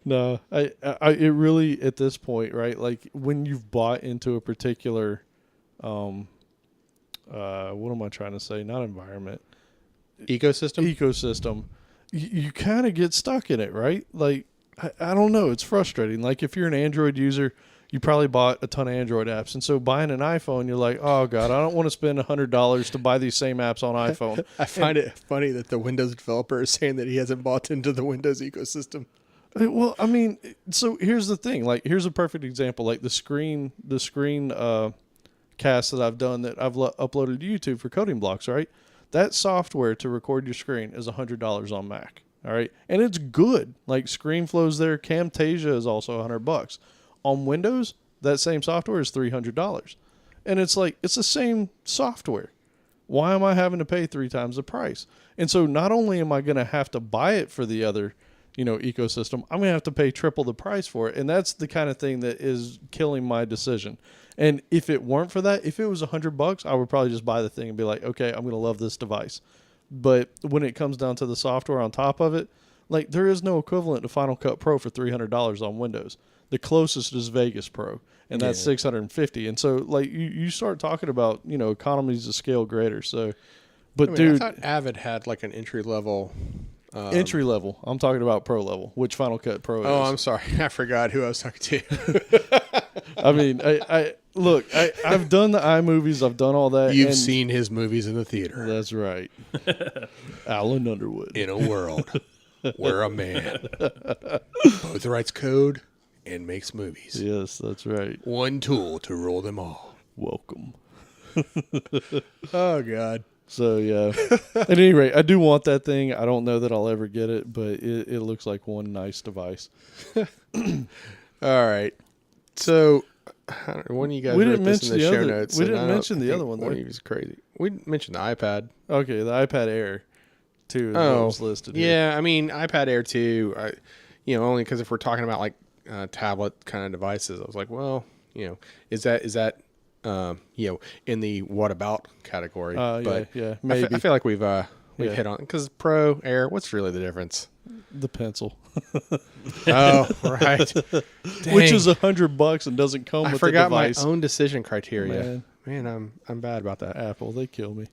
no. It really, at this point, right? Like, when you've bought into a particular, what am I trying to say? Not environment. Ecosystem. You kind of get stuck in it, right? Like, I don't know. It's frustrating. Like, if you're an Android user, you probably bought a ton of Android apps. And so buying an iPhone, you're like, oh God, I don't want to spend $100 to buy these same apps on iPhone. I find it funny that the Windows developer is saying that he hasn't bought into the Windows ecosystem. Well, I mean, so here's the thing. Like, here's a perfect example. Like the screen cast that I've done that I've uploaded to YouTube for Coding Blocks, right? That software to record your screen is $100 on Mac. All right. And it's good. Like, ScreenFlow's there. Camtasia is also $100. On Windows, that same software is $300. And it's like, it's the same software. Why am I having to pay 3 times the price? And so not only am I going to have to buy it for the other, ecosystem, I'm going to have to pay triple the price for it. And that's the kind of thing that is killing my decision. And if it weren't for that, if it was $100, I would probably just buy the thing and be like, okay, I'm going to love this device. But when it comes down to the software on top of it, like, there is no equivalent to Final Cut Pro for $300 on Windows. The closest is Vegas Pro, and that's $650. And so, like, you start talking about, economies of scale greater. So, but dude, I thought Avid had like an entry level. Entry level. I'm talking about pro level, which Final Cut Pro is. Oh, I'm sorry. I forgot who I was talking to. I mean, look, I've done the iMovies. I've done all that. You've seen his movies in the theater. That's right. Alan Underwood. In a world where a man both writes code and makes movies. Yes, that's right. One tool to rule them all. Welcome. Oh, God. So, yeah. At any rate, I do want that thing. I don't know that I'll ever get it, but it looks like one nice device. All right. So, one of you guys wrote this in the show notes. We didn't mention the other one, though. One of you was crazy. We mentioned the iPad. Okay, the iPad Air 2 is what was listed here. Yeah, I mean, iPad Air 2, only because if we're talking about, like, tablet kind of devices, I was like, well, is that in the what about category? But yeah, maybe. I feel like we've hit on, because Pro, Air, what's really the difference? The pencil. Oh, right. Which is $100 and doesn't come with the forgot device. my own decision criteria. Man, I'm bad about that. Apple, they kill me.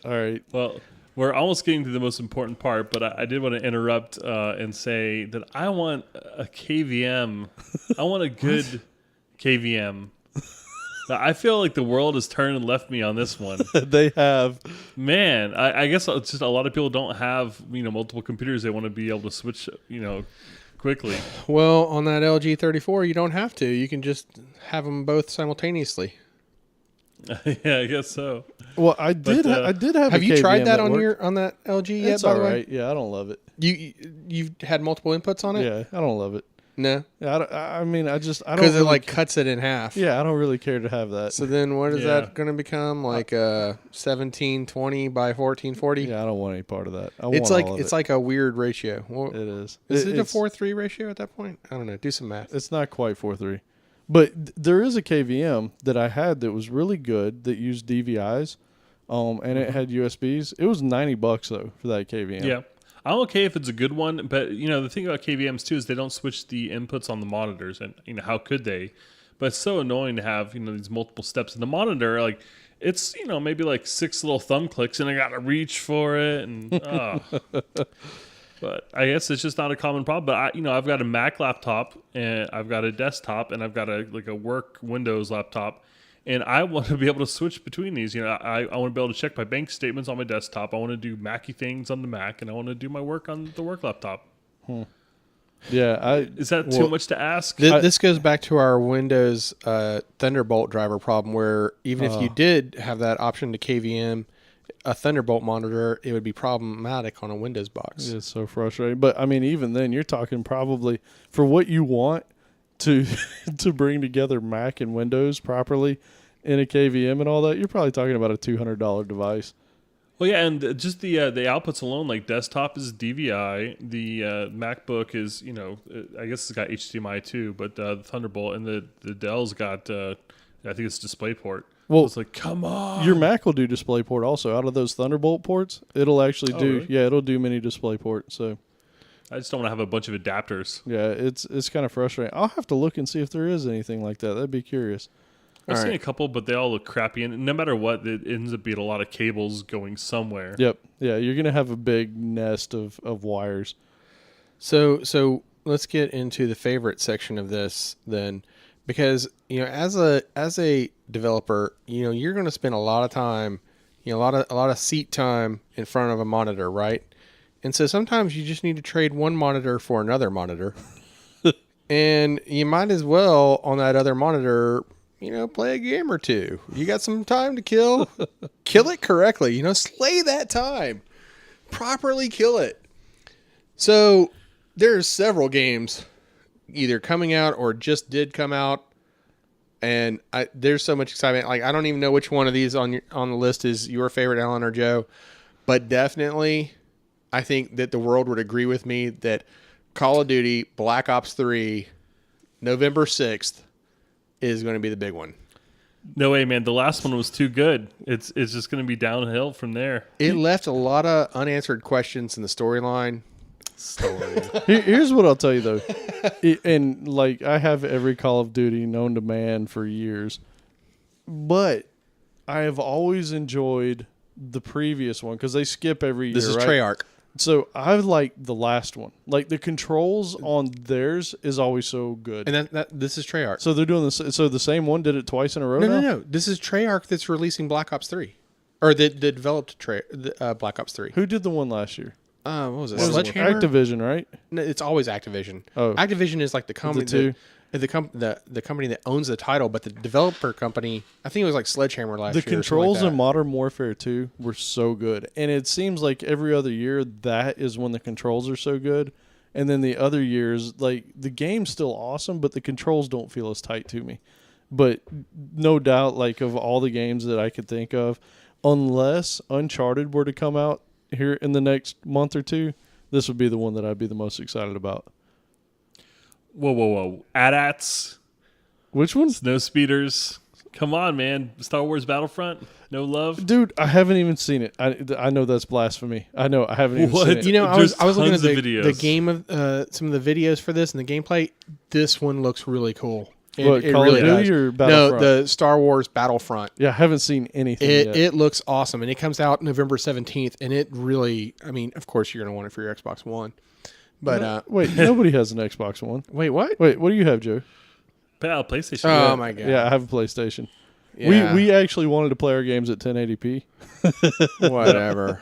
All right. Well, we're almost getting to the most important part, but I did want to interrupt and say that I want a KVM. I want a good KVM. I feel like the world has turned and left me on this one. They have. Man, I guess it's just a lot of people don't have, multiple computers. They want to be able to switch, quickly. Well, on that LG 34, you don't have to. You can just have them both simultaneously. Yeah, I guess so. Well, I did have. Have a you KVM tried that at on work. on that LG yet? It's by all the way, right. Yeah, I don't love it. you've had multiple inputs on it. Yeah, I don't love it. No, Yeah, I mean, I don't because it really like cuts it in half. Yeah, I don't really care to have that. So then, what is Yeah. that going to become? Like 1720 by 1440? Yeah, I don't want any part of that. It's like a weird ratio. Well, it is. is it a It's- 4:3 ratio at that point? I don't know. Do some math. It's not quite 4:3, but there is a KVM that I had that was really good that used DVIs, and it had USBs. It was $90 though for that KVM. Yeah. I'm okay if it's a good one, but the thing about KVMs too is they don't switch the inputs on the monitors, and how could they? But it's so annoying to have these multiple steps in the monitor. Like it's maybe like 6 little thumb clicks, and I got to reach for it, and But I guess it's just not a common problem. But I've got a Mac laptop, and I've got a desktop, and I've got a work Windows laptop. And I want to be able to switch between these. I want to be able to check my bank statements on my desktop. I want to do Mac-y things on the Mac, and I want to do my work on the work laptop. Yeah, Is that too much to ask? This goes back to our Windows Thunderbolt driver problem, where even if you did have that option to KVM a Thunderbolt monitor, it would be problematic on a Windows box. it's so frustrating. But I mean, even then, you're talking probably for what you want to to bring together Mac and Windows properly in a KVM and all that. You're probably talking about a $200 device. Well, yeah, and just the outputs alone, like desktop is DVI, the MacBook is I guess it's got HDMI too, but the Thunderbolt, and the Dell's got I think it's DisplayPort. Well, So it's like, come on, your Mac will do DisplayPort also. Out of those Thunderbolt ports, it'll actually do. Really? Yeah, it'll do mini DisplayPort. So I just don't want to have a bunch of adapters. yeah, it's kind of frustrating. I'll have to look and see if there is anything like that. That'd be curious. I've All seen right. a couple, but they all look crappy, and no matter what, it ends up being a lot of cables going somewhere. Yep. Yeah, you're gonna have a big nest of wires. So let's get into the favorite section of this then, because as a developer, you're going to spend a lot of time, a lot of seat time in front of a monitor, right? And so sometimes you just need to trade one monitor for another monitor, and you might as well on that other monitor, play a game or two. You got some time to kill, kill it correctly. Slay that time, properly kill it. So there's several games either coming out or just did come out And there's so much excitement. Like, I don't even know which one of these on the list is your favorite, Alan or Joe, but definitely, I think that the world would agree with me that Call of Duty Black Ops 3, November 6th, is going to be the big one. No way, man. The last one was too good. It's just going to be downhill from there. It left a lot of unanswered questions in the storyline. Here's what I'll tell you though, and like I have every Call of Duty known to man for years, but I have always enjoyed the previous one because they skip every year. This is right? Treyarch. So I like the last one. Like the controls on theirs is always so good. And this is Treyarch. So they're doing this. So the same one did it twice in a row. No. This is Treyarch that's releasing Black Ops 3, or that developed Black Ops 3. Who did the one last year? What was it? It was Sledgehammer. Activision, right? No, it's always Activision. Oh. Activision is like the company the company that owns the title, but the developer company, I think it was like Sledgehammer last The year. controls like in Modern Warfare 2 were so good. And it seems like every other year that is when the controls are so good. And then the other years, like the game's still awesome, but the controls don't feel as tight to me. But no doubt, like of all the games that I could think of, unless Uncharted were to come out here in the next month or two, this would be the one that I'd be the most excited about. Whoa. AT-ATs, Which one? snow speeders. Come on, man. Star Wars Battlefront. No love. Dude, I haven't even seen it. I know that's blasphemy. I know I haven't even What? seen it. You know, I was looking at Tons of the videos. game of some of the videos for this and the gameplay. This one looks really cool. What, Call of Duty or No, Battlefront? the Star Wars Battlefront. Yeah, I haven't seen anything yet. It looks awesome, and it comes out November 17th, and it really, I mean, of course you're going to want it for your Xbox One. But Wait, nobody has an Xbox One. wait, what? Wait, what do you have, Joe? PlayStation. Oh my god. Yeah, I have a PlayStation. Yeah. We actually wanted to play our games at 1080p. Whatever.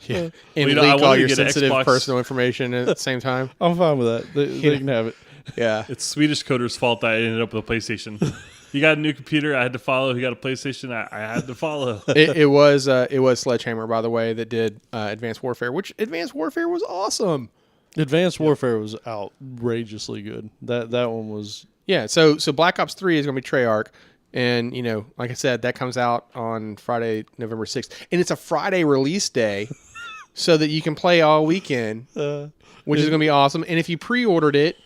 Yeah. And you know, I leak all wanted to your get an sensitive Xbox. personal information at the same time. I'm fine with that. They can have it. Yeah. It's Swedish coders' fault that I ended up with a PlayStation. You got a new computer, I had to follow. You got a PlayStation, I had to follow. It was Sledgehammer, by the way, that did Advanced Warfare, which Advanced Warfare was awesome. Advanced Warfare was outrageously good. That one was. Yeah. So Black Ops 3 is going to be Treyarch. And, you know, like I said, that comes out on Friday, November 6th. And it's a Friday release day so that you can play all weekend, which is going to be awesome. And if you pre-ordered it,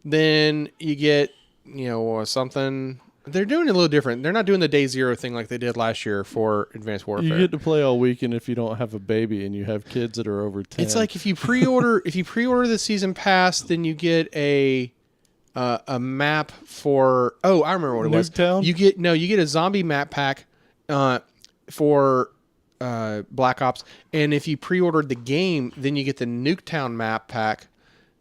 then you get, you know, something. They're doing it a little different. They're not doing the day zero thing like they did last year for Advanced Warfare. You get to play all weekend if you don't have a baby and you have kids that are over 10. It's like if you pre-order the season pass, then you get a map for. Oh, I remember what it was. Nuketown? You get a zombie map pack for Black Ops, and if you pre-ordered the game, then you get the Nuketown map pack.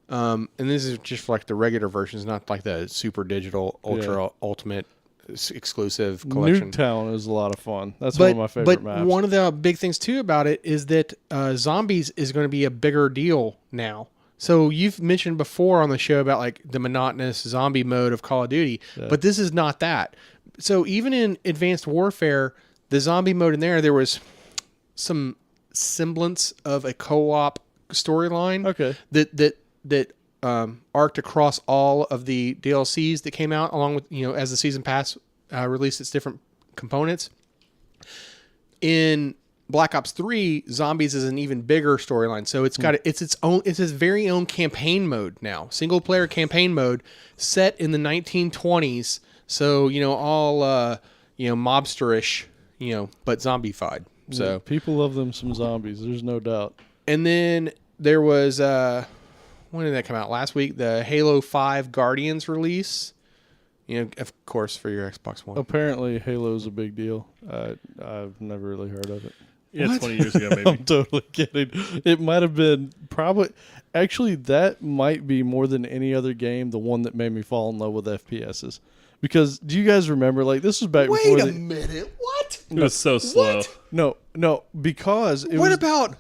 And this is just for like the regular versions, not like the super digital ultra ultimate exclusive collection. Nuketown is a lot of fun. That's one of my favorite maps. But one of the big things too about it is that zombies is going to be a bigger deal now. So you've mentioned before on the show about like the monotonous zombie mode of Call of Duty, but this is not that. So even in Advanced Warfare, the zombie mode in there was some semblance of a co-op storyline. Okay. That arced across all of the DLCs that came out, along with, you know, as the season pass released its different components. In Black Ops 3, zombies is an even bigger storyline. So it's got it's its very own campaign mode now, single player campaign mode set in the 1920s. So, you know, all you know, mobsterish, you know, but zombified. So Yeah, people love them some zombies. There's no doubt. and then there was when did that come out? Last week, the Halo 5 Guardians release. You know, of course, for your Xbox One. Apparently, Halo's a big deal. I've never really heard of it. Yeah, What? 20 years ago, maybe. I'm totally kidding. It might have been probably. Actually, that might be more than any other game the one that made me fall in love with FPSs. Because do you guys remember? Like this was back before. Wait a minute. What? It was so slow. What? No, because it What was. about?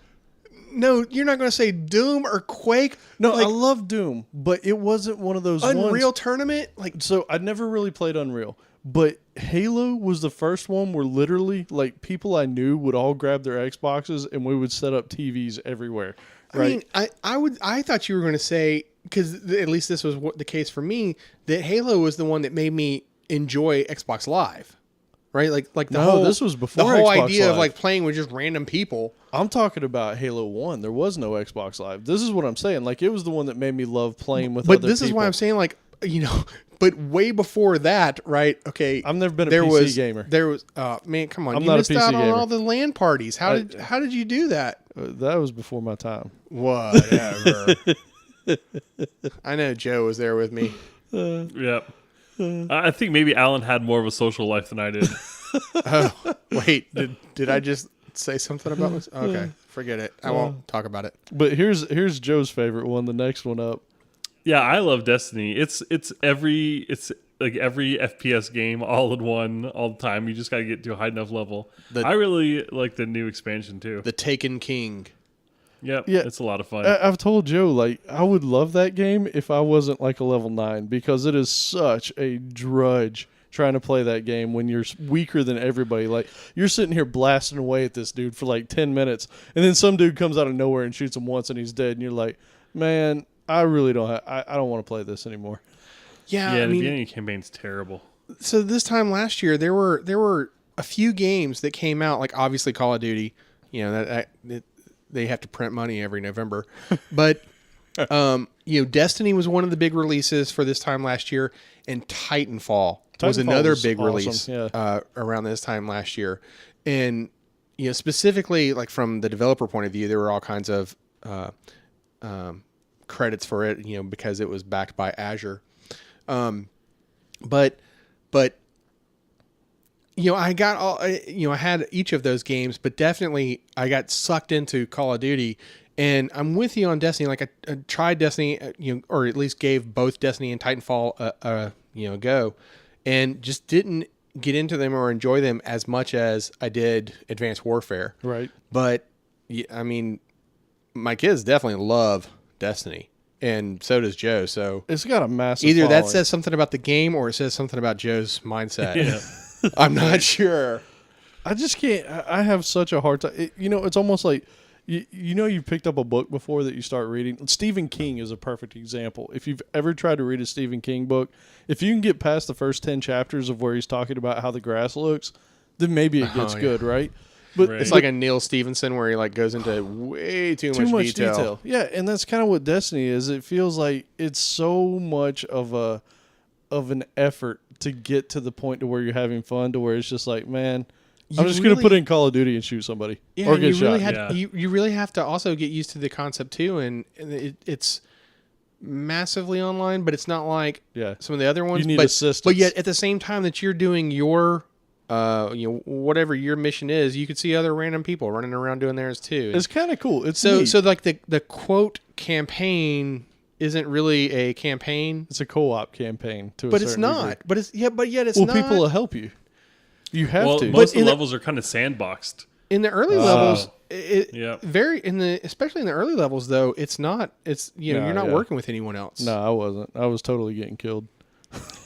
No, you're not going to say Doom or Quake. No, like I love Doom, but it wasn't one of those Unreal ones. Tournament. Like So I'd never really played Unreal, but Halo was the first one where literally, like, people I knew would all grab their Xboxes and we would set up TVs everywhere. Right? I mean, I thought you were going to say, because at least this was the case for me, that Halo was the one that made me enjoy Xbox Live, right? Like the No, whole this was before the whole Xbox idea Live. of like playing with just random people. I'm talking about Halo 1. There was no Xbox Live. This is what I'm saying. Like, it was the one that made me love playing with But other this people. is why I'm saying, like, but way before that, right? Okay, I've never been a there PC was, gamer. There was, man, come on, I'm you not a missed PC out on gamer. all the LAN parties. How did you do that? That was before my time. Whatever. I know Joe was there with me. Yep. I think maybe Alan had more of a social life than I did. Oh, wait, did I just say something about this? Okay, forget it. I won't talk about it. But here's Joe's favorite one, the next one up. Yeah, I love Destiny. It's like every FPS game all in one all the time. You just got to get to a high enough level. I really like the new expansion too. The Taken King. Yep, Yeah. it's a lot of fun. I've told Joe, like, I would love that game if I wasn't like a level 9, because it is such a drudge trying to play that game when you're weaker than everybody. Like, you're sitting here blasting away at this dude for like 10 minutes, and then some dude comes out of nowhere and shoots him once and he's dead, and you're like, man, I really don't I don't want to play this anymore. Yeah, yeah, I the mean, beginning campaign's terrible. so this time last year there were a few games that came out, like obviously Call of Duty, that they have to print money every November, but Destiny was one of the big releases for this time last year, and Titanfall was another was big awesome, release yeah. around this time last year, and specifically like from the developer point of view, there were all kinds of credits for it, because it was backed by Azure. But I got all, I had each of those games, but definitely I got sucked into Call of Duty, and I'm with you on Destiny. Like I tried Destiny, or at least gave both Destiny and Titanfall a go, and just didn't get into them or enjoy them as much as I did Advanced Warfare. Right. But I mean, my kids definitely love Destiny, and so does Joe. So It's got a massive either that following. says something about the game or it says something about Joe's mindset. Yeah. I'm not sure. I just can't. I have such a hard time. It's almost like, you picked up a book before that you start reading. Stephen King is a perfect example. If you've ever tried to read a Stephen King book, if you can get past the first 10 chapters of where he's talking about how the grass looks, then maybe it gets good, right? But Right. It's like a Neil Stevenson where he like goes into way too much detail. Yeah, and that's kind of what Destiny is. It feels like it's so much of an effort to get to the point to where you're having fun, to where it's just like, man, I'm just going to put in Call of Duty and shoot somebody Yeah, or and get you really shot. had you really have to also get used to the concept too, and it's massively online, but it's not like Yeah. some of the other ones. You need but, assistance. But yet at the same time that you're doing your whatever your mission is, you could see other random people running around doing theirs too. It's kind of cool. It's so neat. so like the quote campaign isn't really a campaign, It's a co-op campaign to a but it's certain not. degree. But yet it's Well, not. people will help you. You have Well, to. most of in the the- levels are kind of sandboxed. In the early levels, Yeah. especially in the early levels though, it's not. It's No, you're not yeah. working with anyone else. No, I wasn't. I was totally getting killed.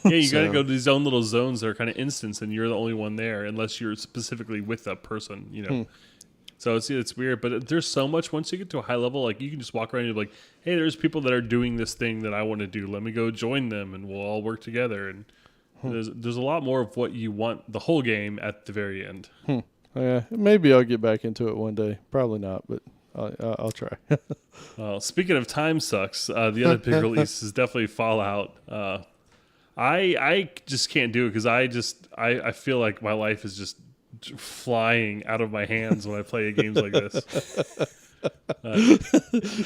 Yeah, you got to So- go to these own little zones that are kind of instance, and you're the only one there, unless you're specifically with that person. So it's weird, but there's so much. Once you get to a high level, like you can just walk around and you're like, hey, there's people that are doing this thing that I want to do. Let me go join them, and we'll all work together. And there's a lot more of what you want the whole game at the very end. Yeah, maybe I'll get back into it one day. Probably not, but I'll try. Speaking of time sucks, the other big release is definitely Fallout. I just can't do it because I feel like my life is just flying out of my hands when I play games like this.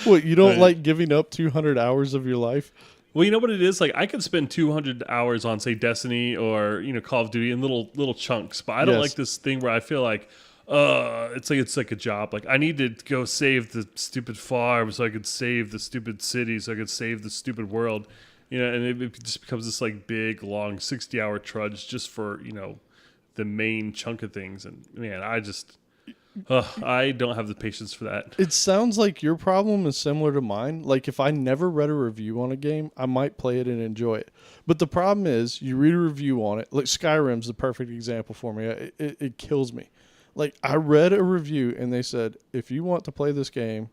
What, you don't Right. like giving up 200 hours of your life? Well, you know what it is? Like I could spend 200 hours on say Destiny or Call of Duty in little chunks, but I don't Yes. like this thing where I feel like it's like a job. Like I need to go save the stupid farm so I could save the stupid city so I could save the stupid world. And it just becomes this like big long 60-hour trudge just for, the main chunk of things. And man, I don't have the patience for that. It sounds like your problem is similar to mine. Like if I never read a review on a game, I might play it and enjoy it. But the problem is you read a review on it. Like Skyrim's the perfect example for me. It kills me. Like I read a review and they said, if you want to play this game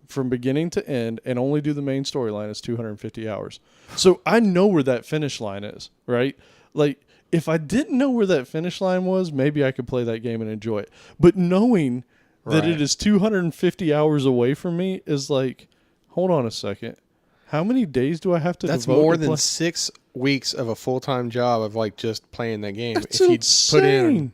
from beginning to end and only do the main storyline, it's 250 hours. So I know where that finish line is, right? Like if I didn't know where that finish line was, maybe I could play that game and enjoy it. But knowing that Right. it is 250 hours away from me is like, hold on a second. How many days do I have to That's devote more to than play? 6 weeks of a full-time job of like just playing that game. That's if you insane. put in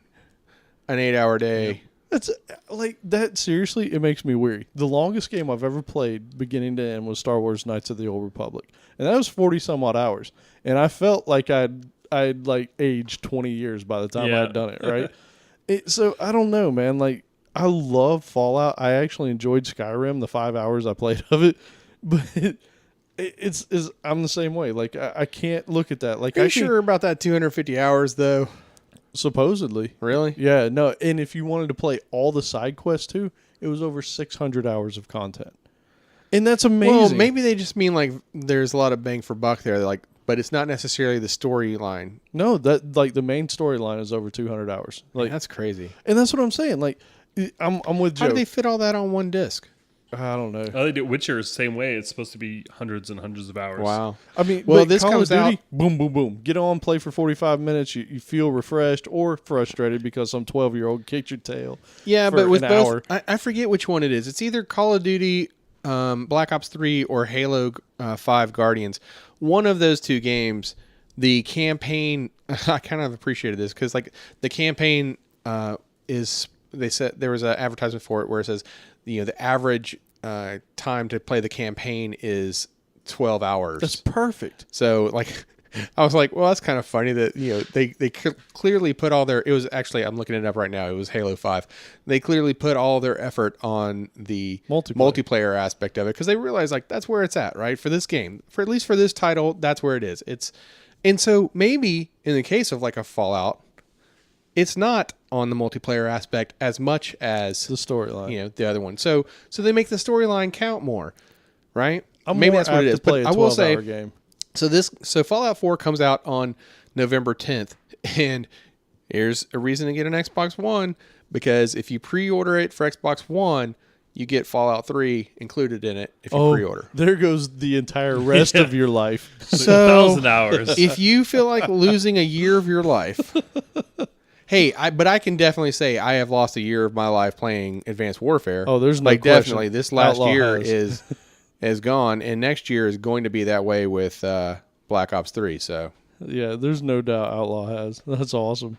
an 8-hour day. That's like that. Seriously, it makes me weary. The longest game I've ever played, beginning to end, was Star Wars: Knights of the Old Republic, and that was 40 some odd hours. And I felt like I'd like aged 20 years by the time I Yeah. had done it. Right. So I don't know, man. Like I love Fallout. I actually enjoyed Skyrim, the 5 hours I played of it, but it's I'm the same way. Like I can't look at that. Like Are I you can- sure about that 250 hours though? supposedly. Really? Yeah, no, and if you wanted to play all the side quests too, it was over 600 hours of content. And that's amazing. Well, maybe they just mean like there's a lot of bang for buck there. Like, but it's not necessarily the storyline. No, that like the main storyline is over 200 hours. Like That's crazy. and that's what I'm saying. Like I'm with Joe. How do they fit all that on one disc? I don't know. Oh, they do Witcher is the same way. It's supposed to be hundreds and hundreds of hours. Wow. I mean, Well, but this Call comes of Duty, out- boom, boom, boom. Get on, play for 45 minutes. You feel refreshed or frustrated because some 12-year-old kicked your tail. Yeah, for but with an both, hour. I forget which one it is. It's either Call of Duty, Black Ops 3, or Halo 5 Guardians. One of those two games, the campaign. I kind of appreciated this because like the campaign is. They said there was an advertisement for it where it says, the average time to play the campaign is 12 hours. That's perfect. So like, I was like, well, that's kind of funny that they clearly put all their. It was actually, I'm looking it up right now. It was Halo 5. They clearly put all their effort on the multiplayer aspect of it because they realized like that's where it's at, right? For this game, for at least for this title, that's where it is. And so maybe in the case of like a Fallout, it's not on the multiplayer aspect as much as The storyline. the other one. So they make the storyline count more, right? I'm maybe more that's what it apt is. to play But a I will say, 12-hour game. so Fallout 4 comes out on November 10th, and here's a reason to get an Xbox One, because if you pre-order it for Xbox One, you get Fallout 3 included in it if you pre-order. There goes the entire rest Yeah. of your life. So 1,000 hours. if you feel like losing a year of your life, hey, but I can definitely say I have lost a year of my life playing Advanced Warfare. Oh, there's no like question. definitely this last Outlaw year has. is gone, and next year is going to be that way with Black Ops 3. So Yeah, there's no doubt Outlaw has. That's awesome.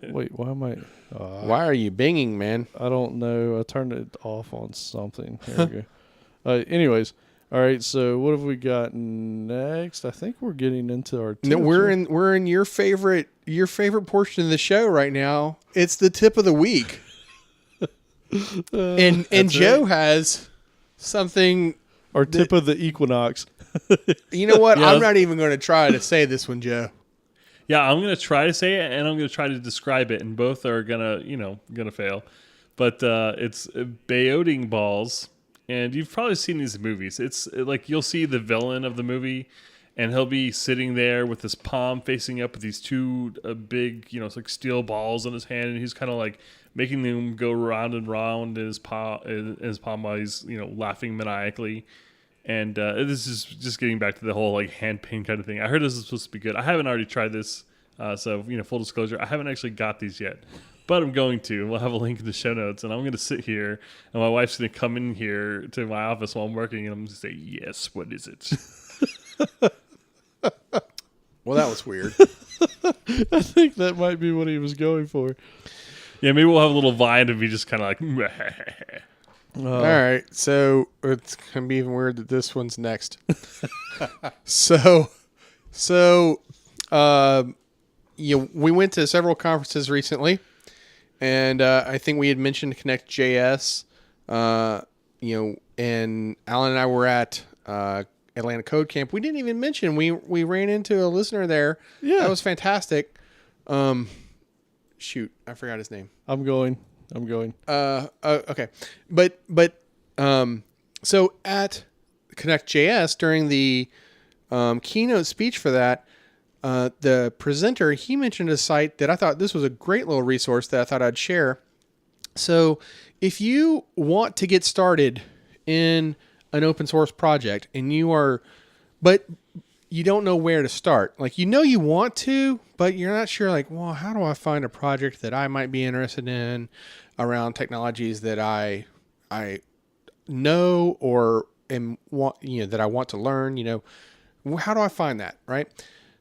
Wait, why am I? why are you binging, man? I don't know. I turned it off on something. There we go. Anyways, all right. So what have we got next? I think we're getting into our. No, tips, we're right? in your favorite portion of the show right now. It's the tip of the week, and Joe has something. our tip of the equinox. You know what? Yeah. I'm not even going to try to say this one, Joe. Yeah, I'm gonna try to say it, and I'm gonna try to describe it, and both are gonna fail. But it's Beoting balls, and you've probably seen these movies. It's like you'll see the villain of the movie, and he'll be sitting there with his palm facing up with these two big, it's like steel balls in his hand, and he's kind of like making them go round and round in his palm while he's laughing maniacally. And this is just getting back to the whole like hand pain kind of thing. I heard this is supposed to be good. I haven't already tried this, so full disclosure, I haven't actually got these yet, but I'm going to. We'll have a link in the show notes, and I'm going to sit here, and my wife's going to come in here to my office while I'm working, and I'm going to say, "Yes, what is it?" Well, that was weird. I think that might be what he was going for. Yeah, maybe we'll have a little vine of me just kind of like. All right, so it's gonna be even weird that this one's next. so, we went to several conferences recently, and I think we had mentioned Connect.js. And Alan and I were at Atlanta Code Camp. We didn't even mention we ran into a listener there. Yeah. That was fantastic. Shoot, I forgot his name. I'm going. Okay. But so at Connect.js during the keynote speech for that, the presenter, he mentioned a site that I thought this was a great little resource that I thought I'd share. So if you want to get started in an open source project and you are, but you don't know where to start. Like, you want to, but you're not sure, like, well, how do I find a project that I might be interested in around technologies that I know or that I want to learn, how do I find that, right?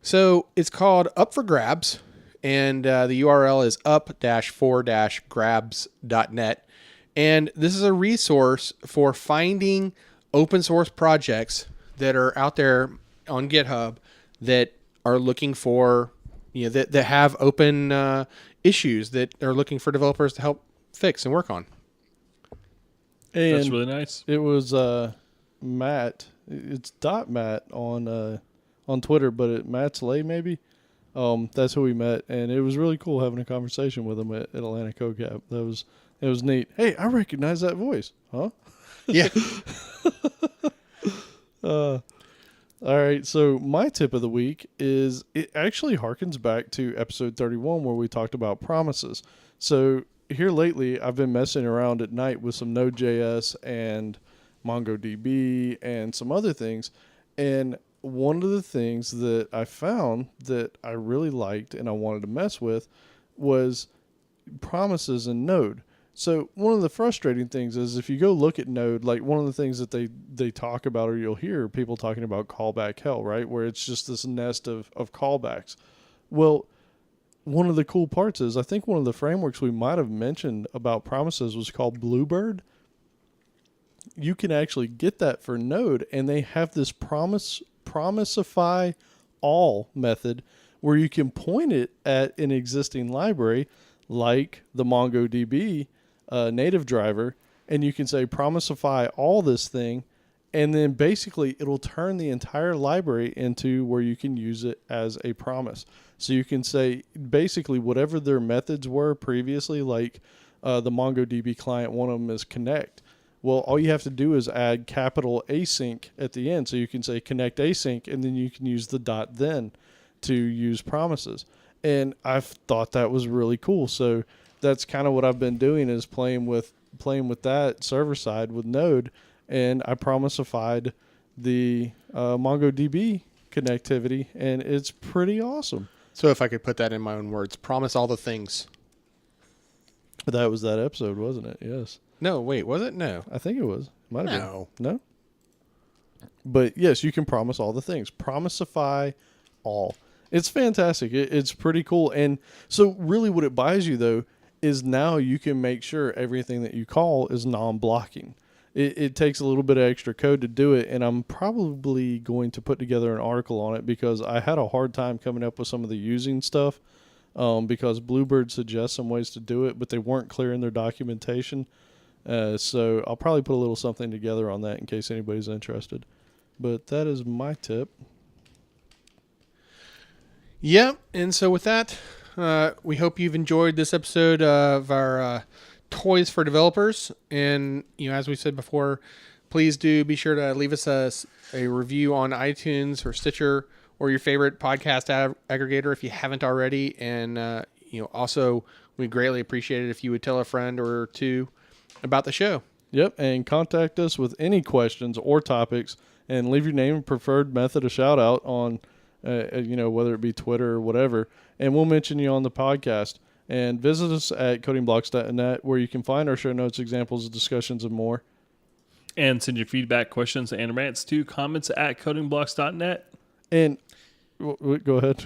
So it's called Up for Grabs, and the URL is up-for-grabs.net. And this is a resource for finding open source projects that are out there on GitHub that are looking for, that have open issues that are looking for developers to help fix and work on. And that's really nice. It was Matt. It's .Matt on Twitter, but Matt's Lay maybe. That's who we met, and it was really cool having a conversation with him at Atlanta CodeCamp. It was neat. Hey, I recognize that voice, huh? Yeah. All right, so my tip of the week is it actually harkens back to episode 31 where we talked about promises. So here lately, I've been messing around at night with some Node.js and MongoDB and some other things, and one of the things that I found that I really liked and I wanted to mess with was promises in Node. So one of the frustrating things is if you go look at Node, like one of the things that they talk about, or you'll hear people talking about callback hell, right? Where it's just this nest of callbacks. Well, one of the cool parts is I think one of the frameworks we might have mentioned about promises was called Bluebird. You can actually get that for Node, and they have this promisify all method where you can point it at an existing library like the MongoDB native driver, and you can say promisify all this thing, and then basically it'll turn the entire library into where you can use it as a promise. So you can say basically whatever their methods were previously, like the MongoDB client, one of them is connect. Well, all you have to do is add capital async at the end. So you can say connect async, and then you can use the .then to use promises. And I thought that was really cool. So that's kind of what I've been doing is playing with that server side with Node, and I promiseified the MongoDB connectivity, and it's pretty awesome. So if I could put that in my own words, promise all the things. That was that episode, wasn't it? Yes. No, wait, was it? No. I think it was. Might have No. been. No? But yes, you can promise all the things. Promisify all. It's fantastic. It's pretty cool. And so really what it buys you, though, is now you can make sure everything that you call is non-blocking. It takes a little bit of extra code to do it, and I'm probably going to put together an article on it because I had a hard time coming up with some of the using stuff because Bluebird suggests some ways to do it, but they weren't clear in their documentation. So I'll probably put a little something together on that in case anybody's interested. But that is my tip. Yep. And so with that, we hope you've enjoyed this episode of our Toys for Developers. And, as we said before, please do be sure to leave us a review on iTunes or Stitcher or your favorite podcast aggregator if you haven't already. And, also we greatly appreciate it if you would tell a friend or two about the show. Yep, and contact us with any questions or topics, and leave your name and preferred method of shout out on, whether it be Twitter or whatever, and we'll mention you on the podcast. And visit us at codingblocks.net where you can find our show notes, examples of discussions, and more. And send your feedback, questions, and rants to comments at codingblocks.net. And go ahead.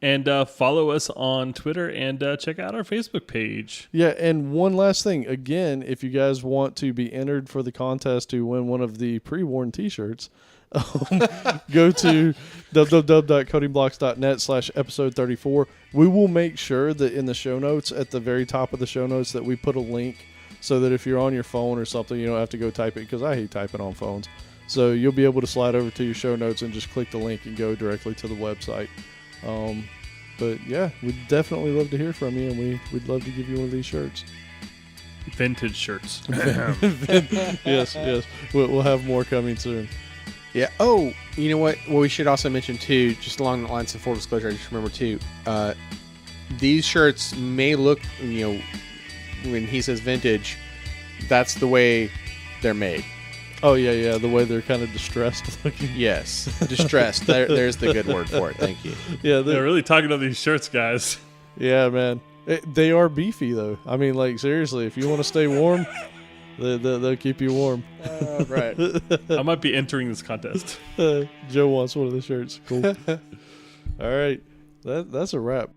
And follow us on Twitter and check out our Facebook page. Yeah, and one last thing. Again, if you guys want to be entered for the contest to win one of the pre-worn T-shirts, go to www.codingblocks.net/episode 34. We will make sure that in the show notes, at the very top of the show notes, that we put a link so that if you're on your phone or something, you don't have to go type it, because I hate typing on phones. So you'll be able to slide over to your show notes and just click the link and go directly to the website. But yeah, we'd definitely love to hear from you, and we'd love to give you one of these shirts. Vintage shirts. Yes. We'll have more coming soon. Yeah. Oh, you know what? Well, we should also mention too, just along the lines of full disclosure, I just remember too, these shirts may look, when he says vintage, that's the way they're made. Oh yeah, the way they're kind of distressed looking. Yes, distressed. There's the good word for it. Thank you. Yeah, They're really talking about these shirts, guys. yeah, man. They are beefy though. I mean, like seriously, if you want to stay warm, they'll keep you warm. Right. I might be entering this contest. Joe wants one of the shirts. Cool. All right, that's a wrap.